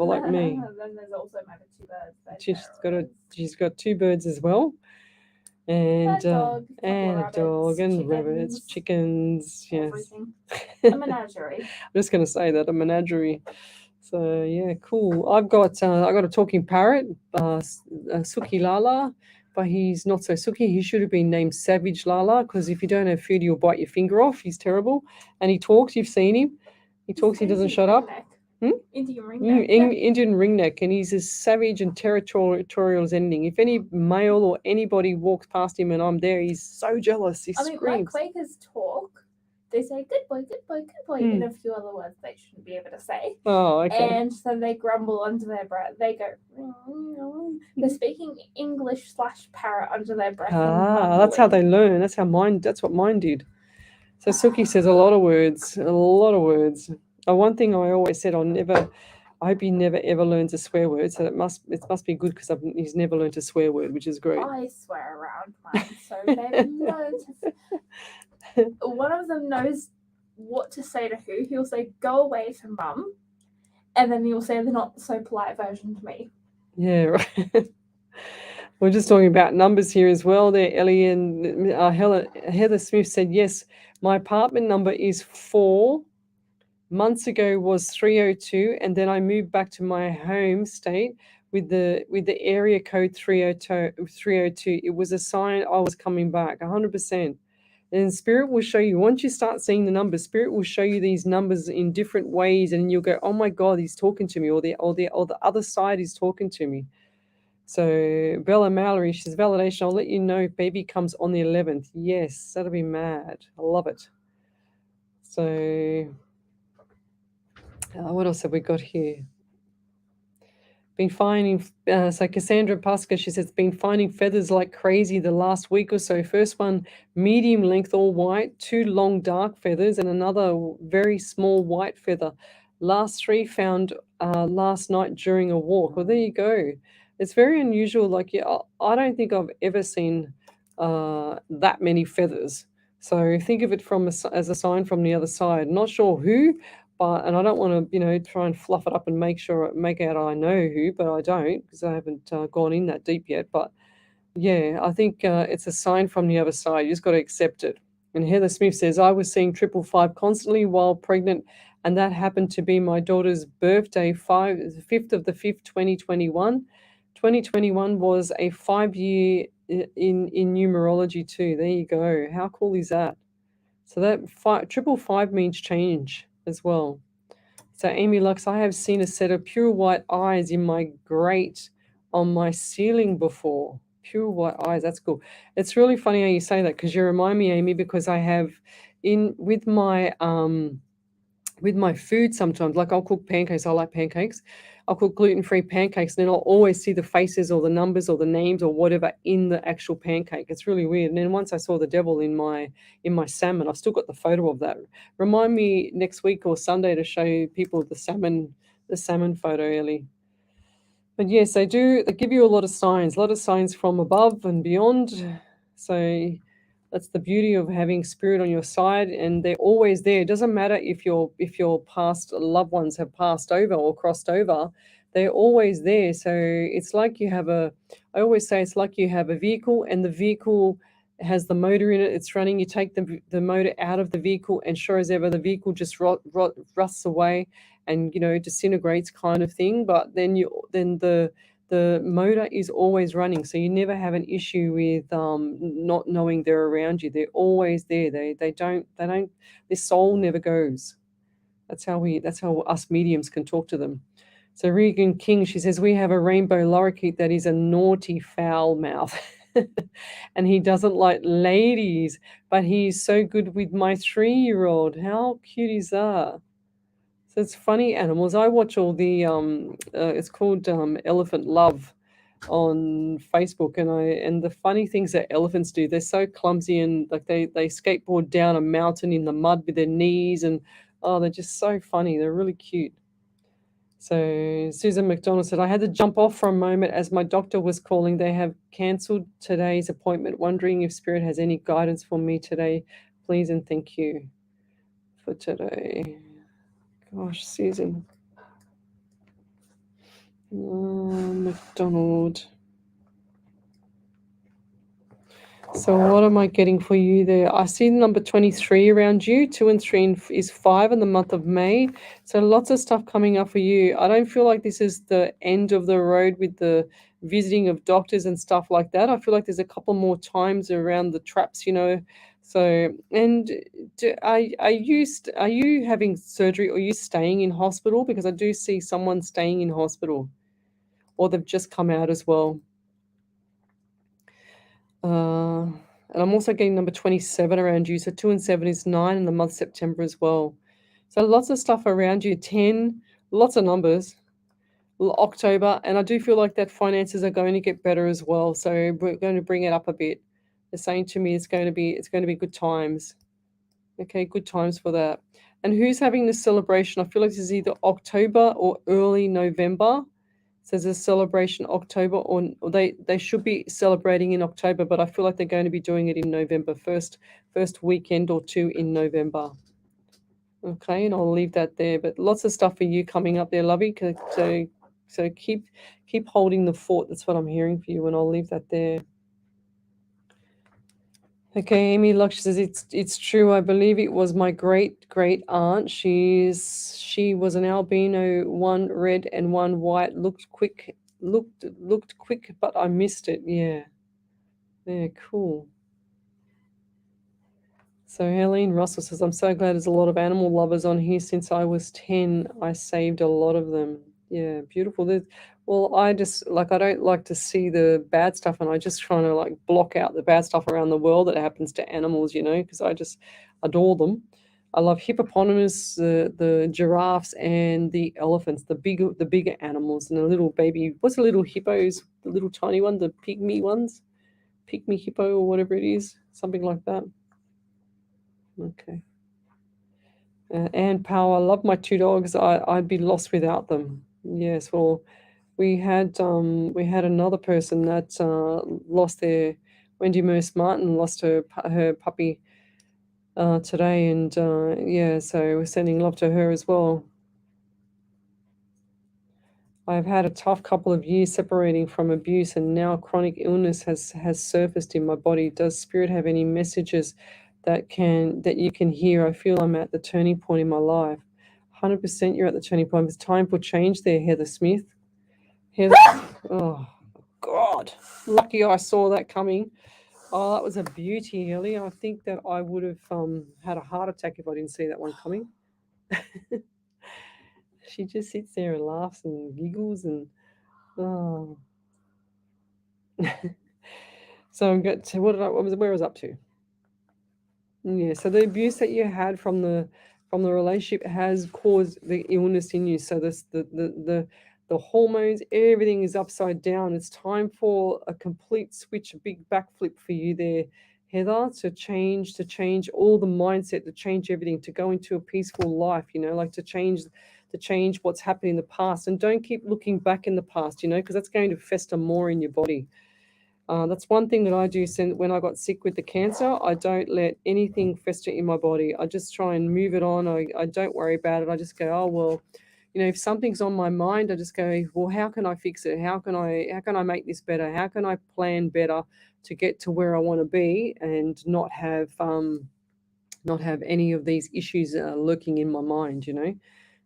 like me. And then there's also my 2 birds. She's got 2 birds as well, and a dog, and rabbits, chickens. Yes, everything. A menagerie. I'm just going to say that, a menagerie. So yeah, cool. I got a talking parrot, Suki Lala, but he's not so Suki. He should have been named Savage Lala, because if you don't have food, he'll bite your finger off. He's terrible, and he talks. You've seen him. He talks. He doesn't shut up. Indian ringneck. Indian ringneck, and he's as savage and territorial as anything. If any male or anybody walks past him and I'm there, he's so jealous. He screams. My Quakers talk. They say good boy, and a few other words they shouldn't be able to say. Oh, okay. And so they grumble under their breath. They go, they're speaking English / parrot under their breath. That's how they learn. That's what mine did. So Suki says a lot of words. One thing I always said, I hope he never ever learns a swear word. So it must be good, because he's never learned a swear word, which is great. I swear around mine, so they learn to. One of them knows what to say to who. He'll say, go away to mum. And then he'll say the not so polite version to me. Yeah, right. We're just talking about numbers here as well there, Ellie. And Heather Smith said, yes, my apartment number is 4. Months ago was 302. And then I moved back to my home state with the area code 302. It was a sign I was coming back, 100%. And Spirit will show you, once you start seeing the numbers, Spirit will show you these numbers in different ways, and you'll go, oh my God, he's talking to me, or the other side is talking to me. So Bella Mallory, she says, validation, I'll let you know if baby comes on the 11th. Yes, that'll be mad. I love it. So what else have we got here? Been finding, so Cassandra Pasca, she says, been finding feathers like crazy the last week or so. First one, medium length, all white, 2 long dark feathers, and another very small white feather. Last 3 found last night during a walk. Well, there you go. It's very unusual. Like, yeah, I don't think I've ever seen that many feathers. So think of it as a sign from the other side. Not sure who, and I don't want to, try and fluff it up and make out I know who, but I don't, because I haven't gone in that deep yet. But yeah, I think it's a sign from the other side. You just got to accept it. And Heather Smith says, I was seeing 555 constantly while pregnant, and that happened to be my daughter's birthday, 5th of the 5th, 2021. 2021 was a 5-year in numerology too. There you go. How cool is that? So that 555 means change as well. So Amy Lux, I have seen a set of pure white eyes in my grate on my ceiling before. Pure white eyes, that's cool. It's really funny how you say that, because you remind me, Amy, because I have with my food sometimes, like I'll cook pancakes. I like pancakes. I'll cook gluten-free pancakes, and then I'll always see the faces or the numbers or the names or whatever in the actual pancake. It's really weird. And then once I saw the devil in my salmon, I've still got the photo of that. Remind me next week or Sunday to show people the salmon photo, Ellie. But yes, they give you a lot of signs from above and beyond. So that's the beauty of having Spirit on your side, and they're always there. It doesn't matter if your past loved ones have passed over or crossed over, they're always there. So it's like I always say it's like you have a vehicle, and the vehicle has the motor in it. It's running. You take the motor out of the vehicle, and sure as ever, the vehicle just rusts away and disintegrates, kind of thing. But then the motor is always running, so you never have an issue with not knowing they're around you. They're always there. They don't their soul never goes. That's how us mediums can talk to them. So Regan King, she says, we have a rainbow lorikeet that is a naughty foul mouth. And he doesn't like ladies, but he's so good with my 3-year-old. How cute is that? So it's funny animals. I watch all the it's called Elephant Love on Facebook, and the funny things that elephants do, they're so clumsy, and like they skateboard down a mountain in the mud with their knees, and they're just so funny. They're really cute. So Susan McDonald said, I had to jump off for a moment as my doctor was calling. They have cancelled today's appointment, wondering if Spirit has any guidance for me today. Please and thank you for today. Gosh, Susan. McDonald. So what am I getting for you there? I see number 23 around you. 2 and 3 is 5 in the month of May. So lots of stuff coming up for you. I don't feel like this is the end of the road with the visiting of doctors and stuff like that. I feel like there's a couple more times around the traps, So, and are you having surgery, or are you staying in hospital? Because I do see someone staying in hospital, or they've just come out as well. And I'm also getting number 27 around you. So 2 and 7 is 9 in the month of September as well. So lots of stuff around you. 10, lots of numbers. October, and I do feel like that finances are going to get better as well. So we're going to bring it up a bit. They're saying to me it's going to be good times. Okay, good times for that. And who's having this celebration? I feel like this is either October or early November. So there's a celebration October, or they should be celebrating in October, but I feel like they're going to be doing it in November, first weekend or 2 in November. Okay, and I'll leave that there. But lots of stuff for you coming up there, lovey. So keep holding the fort. That's what I'm hearing for you, and I'll leave that there. Okay, Amy Lux says it's true. I believe it was my great aunt. She was an albino, 1 red and 1 white. Looked quick, but I missed it. Yeah, cool. So Helene Russell says, I'm so glad there's a lot of animal lovers on here. Since I was 10, I saved a lot of them. Yeah, beautiful. Well, I just, like, I don't like to see the bad stuff, and I just trying to, like, block out the bad stuff around the world that happens to animals, because I just adore them. I love hippopotamus, the giraffes, and the elephants, the bigger animals, and the little baby, what's the little hippos, the little tiny one, the pygmy ones? Pygmy hippo or whatever it is, something like that. Okay. And Power, I love my two dogs. I'd be lost without them. Yes, well, we had another person that lost their Wendy Merce Martin lost her puppy today, and yeah, so we're sending love to her as well. I've had a tough couple of years separating from abuse, and now chronic illness has surfaced in my body. Does Spirit have any messages that you can hear? I feel I'm at the turning point in my life. 100% you're at the turning point. It's time for change there, Heather Smith. Heather, oh God, lucky I saw that coming. Oh, that was a beauty, Ellie. I think that I would have had a heart attack if I didn't see that one coming. She just sits there and laughs and giggles and oh. So I'm going to where I was up to. Yeah, so the abuse that you had from the relationship has caused the illness in you. So this the hormones, everything is upside down. It's time for a complete switch, a big backflip for you there, Heather, to change all the mindset, to change everything, to go into a peaceful life, like to change what's happened in the past. And don't keep looking back in the past, because that's going to fester more in your body. That's one thing that I do when I got sick with the cancer. I don't let anything fester in my body. I just try and move it on. I don't worry about it. I just go, oh, well, if something's on my mind, I just go, well, how can I fix it? How can I make this better? How can I plan better to get to where I want to be and not have any of these issues lurking in my mind,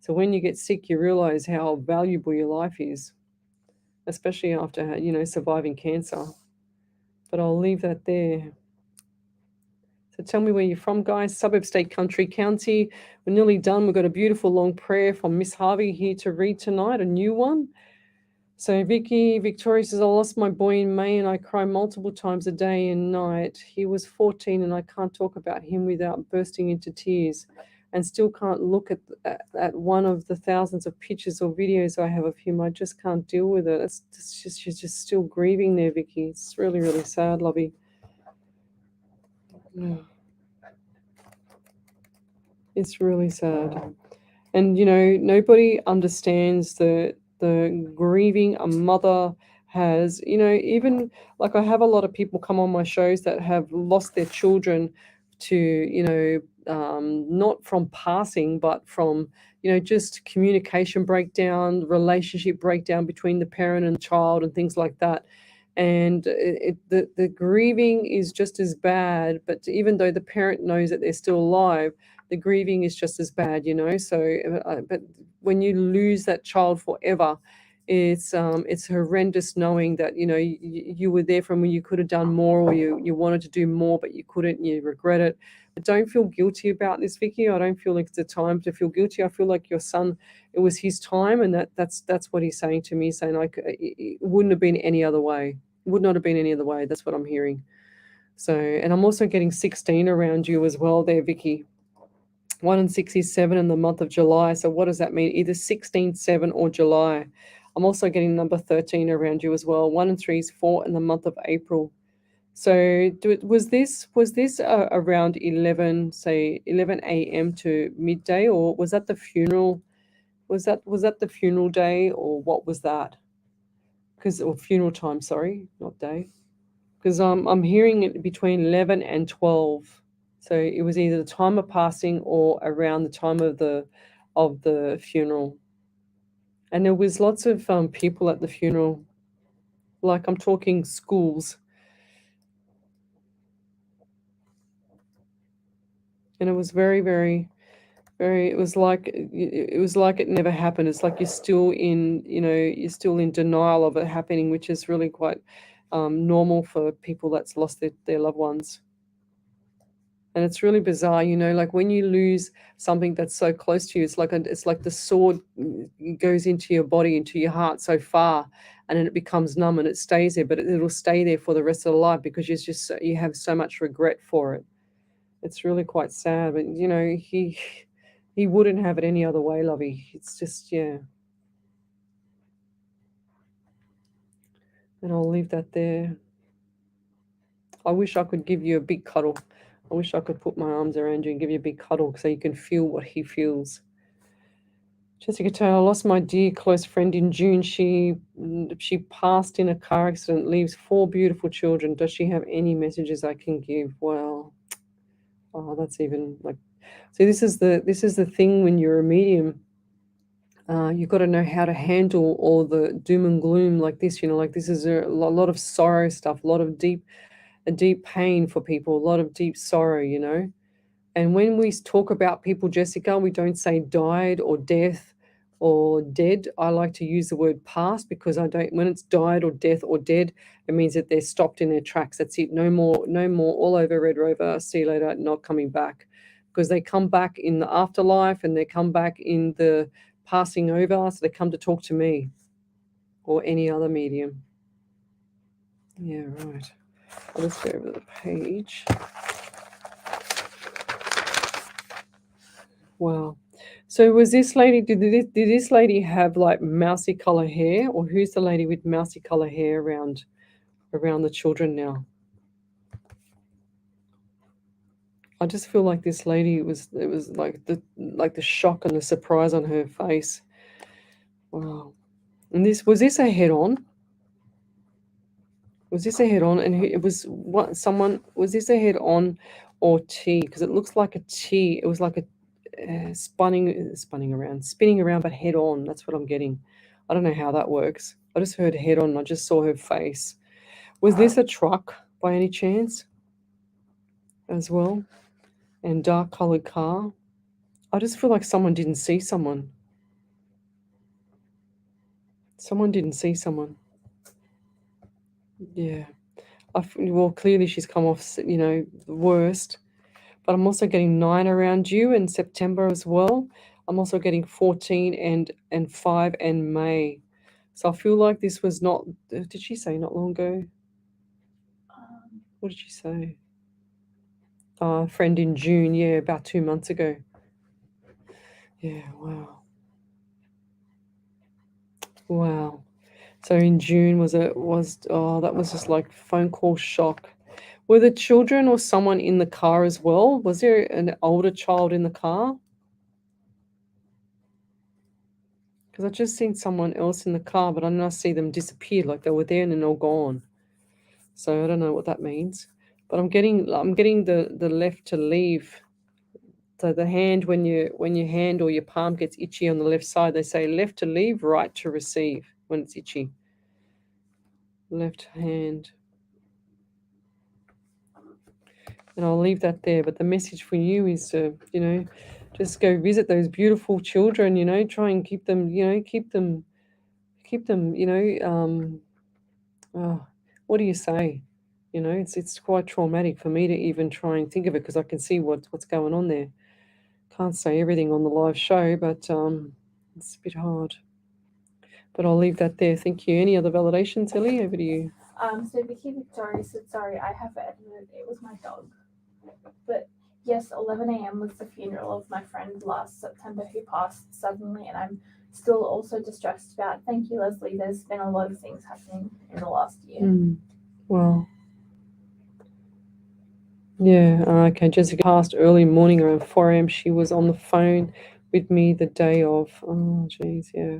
So when you get sick, you realize how valuable your life is, especially after, surviving cancer. But I'll leave that there. So tell me where you're from, guys. Suburb, state, country, county. We're nearly done. We've got a beautiful long prayer from Miss Harvey here to read tonight, a new one. So Victoria says, I lost my boy in May and I cry multiple times a day and night. He was 14 and I can't talk about him without bursting into tears, and still can't look at one of the thousands of pictures or videos I have of him. I just can't deal with it. She's just still grieving there, Vicky. It's really, really sad, lovey. It's really sad. And, nobody understands the grieving a mother has, even like I have a lot of people come on my shows that have lost their children to, not from passing, but from, just communication breakdown, relationship breakdown between the parent and child and things like that. And the grieving is just as bad, but even though the parent knows that they're still alive, the grieving is just as bad, So, but when you lose that child forever, it's horrendous knowing that you were there from when you could have done more, or you wanted to do more but you couldn't, and you regret it. But don't feel guilty about this, Vicky. I don't feel like it's a time to feel guilty. I feel like your son, it was his time, and that's what he's saying to me, saying like it wouldn't have been any other way. It would not have been any other way. That's what I'm hearing. So, and I'm also getting 16 around you as well there, Vicky. 1 and 6 is 7 in the month of July. So what does that mean? Either 16, 7 or July. I'm also getting number 13 around you as well. 1 and 3 is 4 in the month of April. So was this around 11 a.m. to midday, or was that the funeral? Was that the funeral day, or what was that? Or funeral time, sorry, not day. Because I'm hearing it between 11 and 12. So it was either the time of passing or around the time of the funeral. And there was lots of people at the funeral, like I'm talking schools. And it was very, very, very, it was like it never happened. It's like you're still in denial of it happening, which is really quite normal for people that's lost their loved ones. And it's really bizarre, you know, like when you lose something that's so close to you, it's like the sword goes into your body, into your heart so far, and then it becomes numb and it stays there, but it'll stay there for the rest of the life because you have so much regret for it. It's really quite sad, but you know, he wouldn't have it any other way, Lovey. It's just, yeah. And I'll leave that there. I wish I could give you a big cuddle. I wish I could put my arms around you and give you a big cuddle so you can feel what he feels. Jessica Taylor, I lost my dear close friend in June. She passed in a car accident, leaves 4 beautiful children. Does she have any messages I can give? Well, oh, that's even like, see, this is the thing when you're a medium. You've got to know how to handle all the doom and gloom like this. You know, like this is a lot of sorrow stuff, a lot of deep pain for people, a lot of deep sorrow. You know. And when we talk about people, Jessica, we don't say died or death or dead. I like to use the word past because when it's died or death or dead, it means that they're stopped in their tracks. That's it. No more, all over Red Rover. See you later, not coming back. Because they come back in the afterlife and they come back in the passing over. So they come to talk to me or any other medium. Yeah, right. I'll just go over the page. Wow. So was this lady, did this lady have like mousy color hair, or who's the lady with mousy color hair around the children now? I just feel like this lady, it was like the shock and the surprise on her face. Wow. And was this a head on? Was this a head on? And it was what someone, was this a head on or T? Because it looks like a T. It was like a spinning around, but head on. That's what I'm getting. I don't know how that works. I just heard head on. I just saw her face. Was this a truck by any chance as well? And dark colored car. I just feel like someone didn't see someone. Someone didn't see someone. Yeah. Well, clearly she's come off, you know, the worst. But I'm also getting 9 around you in September as well. I'm also getting 14 and 5 and May. So I feel like this was not, did she say not long ago? What did she say? Friend in June, yeah, about 2 months ago. Yeah, wow. Wow. So in June that was just like phone call shock. Were the children or someone in the car as well? Was there an older child in the car? Because I just seen someone else in the car, but I didn't see them disappear, like they were there and then they're gone. So I don't know what that means. But I'm getting the left to leave. So the hand, when your hand or your palm gets itchy on the left side, they say left to leave, right to receive when it's itchy. Left hand. And I'll leave that there. But the message for you is to, you know, just go visit those beautiful children, you know, try and keep them, you know, keep them, you know, what do you say? You know, it's quite traumatic for me to even try and think of it because I can see what's going on there. Can't say everything on the live show, but it's a bit hard. But I'll leave that there. Thank you. Any other validations, Ellie? Over to you. So Vicky Victoria said, sorry, I have edited. It was my dog. But yes, 11 a.m. was the funeral of my friend last September who passed suddenly, and I'm still also distressed about. Thank you, Leslie. There's been a lot of things happening in the last year. Well, yeah. Okay. Jessica passed early morning around 4 a.m. She was on the phone with me the day of. Oh, geez, yeah.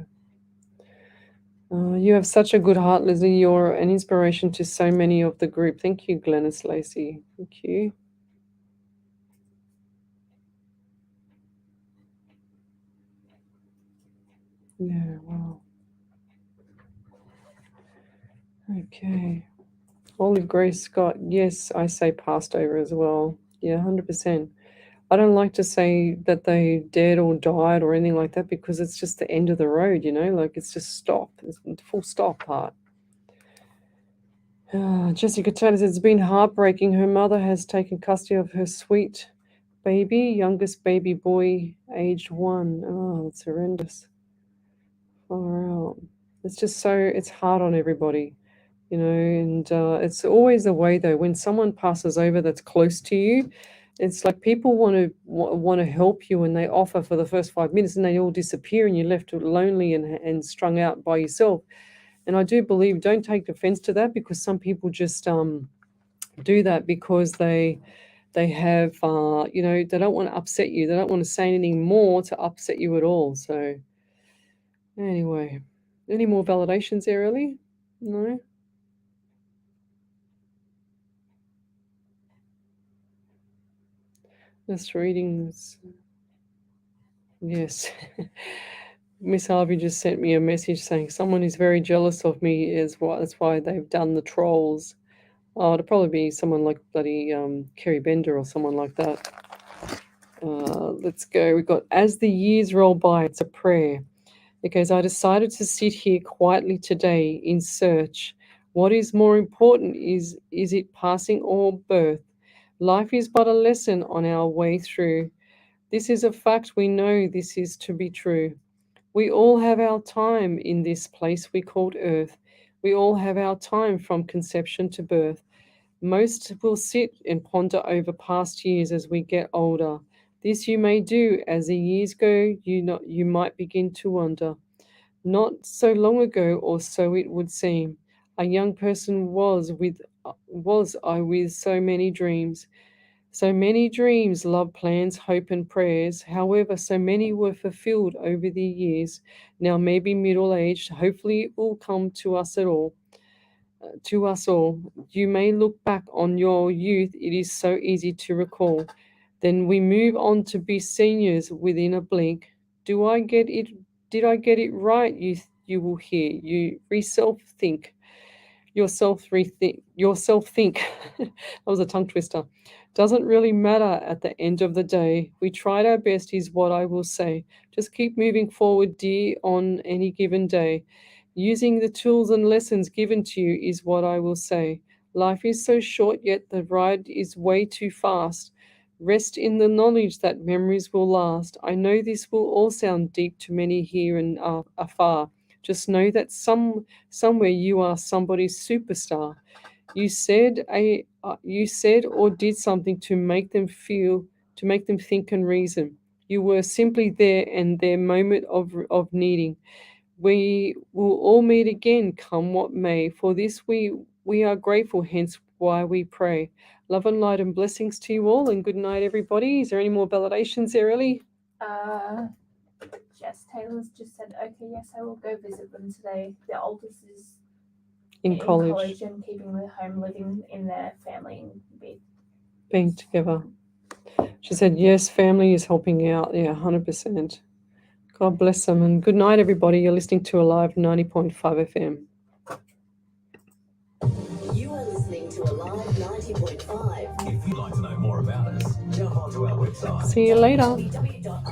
You have such a good heart, Leslie. You're an inspiration to so many of the group. Thank you, Glennis Lacey. Thank you. Yeah, wow. Okay. Olive Grace Scott. Yes, I say passed over as well. Yeah, 100%. I don't like to say that they dead or died or anything like that because it's just the end of the road, you know, like it's just stop. It's full stop part. Jessica Taylor says it's been heartbreaking. Her mother has taken custody of her sweet baby, youngest baby boy, aged 1. Oh, that's horrendous. Far out. It's just so, it's hard on everybody, and it's always the way though, when someone passes over that's close to you, it's like people want to help you and they offer for the first 5 minutes and they all disappear and you're left lonely and strung out by yourself. And I do believe, don't take offense to that, because some people just do that because they have they don't want to upset you. They don't want to say anything more to upset you at all. So anyway, any more validations there, Ellie? No? Just readings. Yes. Miss Harvey just sent me a message saying someone is very jealous of me. That's why they've done the trolls. Oh, it'll probably be someone like bloody Kerry Bender or someone like that. Let's go. We've got, as the years roll by, it's a prayer. It goes, I decided to sit here quietly today in search. What is more important? Is it passing or birth? Life is but a lesson on our way through. This is a fact, we know this is to be true. We all have our time in this place we called earth. We all have our time from conception to birth. Most will sit and ponder over past years as we get older. This you may do as the years go, you might begin to wonder. Not so long ago, or so it would seem, a young person was I with so many dreams. So many dreams, love, plans, hope, and prayers. However, so many were fulfilled over the years. Now, maybe middle-aged, hopefully it will come to us all. You may look back on your youth. It is so easy to recall. Then we move on to be seniors within a blink. Did I get it right? You will hear. You think. Yourself think. That was a tongue twister. Doesn't really matter at the end of the day. We tried our best is what I will say. Just keep moving forward, dear, on any given day. Using the tools and lessons given to you is what I will say. Life is so short, yet the ride is way too fast. Rest in the knowledge that memories will last. I know this will all sound deep to many here and afar. Just know that somewhere you are somebody's superstar. You said or did something to make them think and reason. You were simply there and their moment of needing. We will all meet again, come what may. For this we are grateful, hence why we pray. Love and light and blessings to you all, and good night, everybody. Is there any more validations there, Ellie? Jess Taylor's just said, okay, yes, I will go visit them today. The oldest is In college. and keeping the home, living in their family and Being together. She said, yes, family is helping out. Yeah, 100%. God bless them. And good night, everybody. You're listening to Alive 90.5 FM. You are listening to Alive 90.5. If you'd like to know more about us, jump onto our website. See you later. www.alive.com.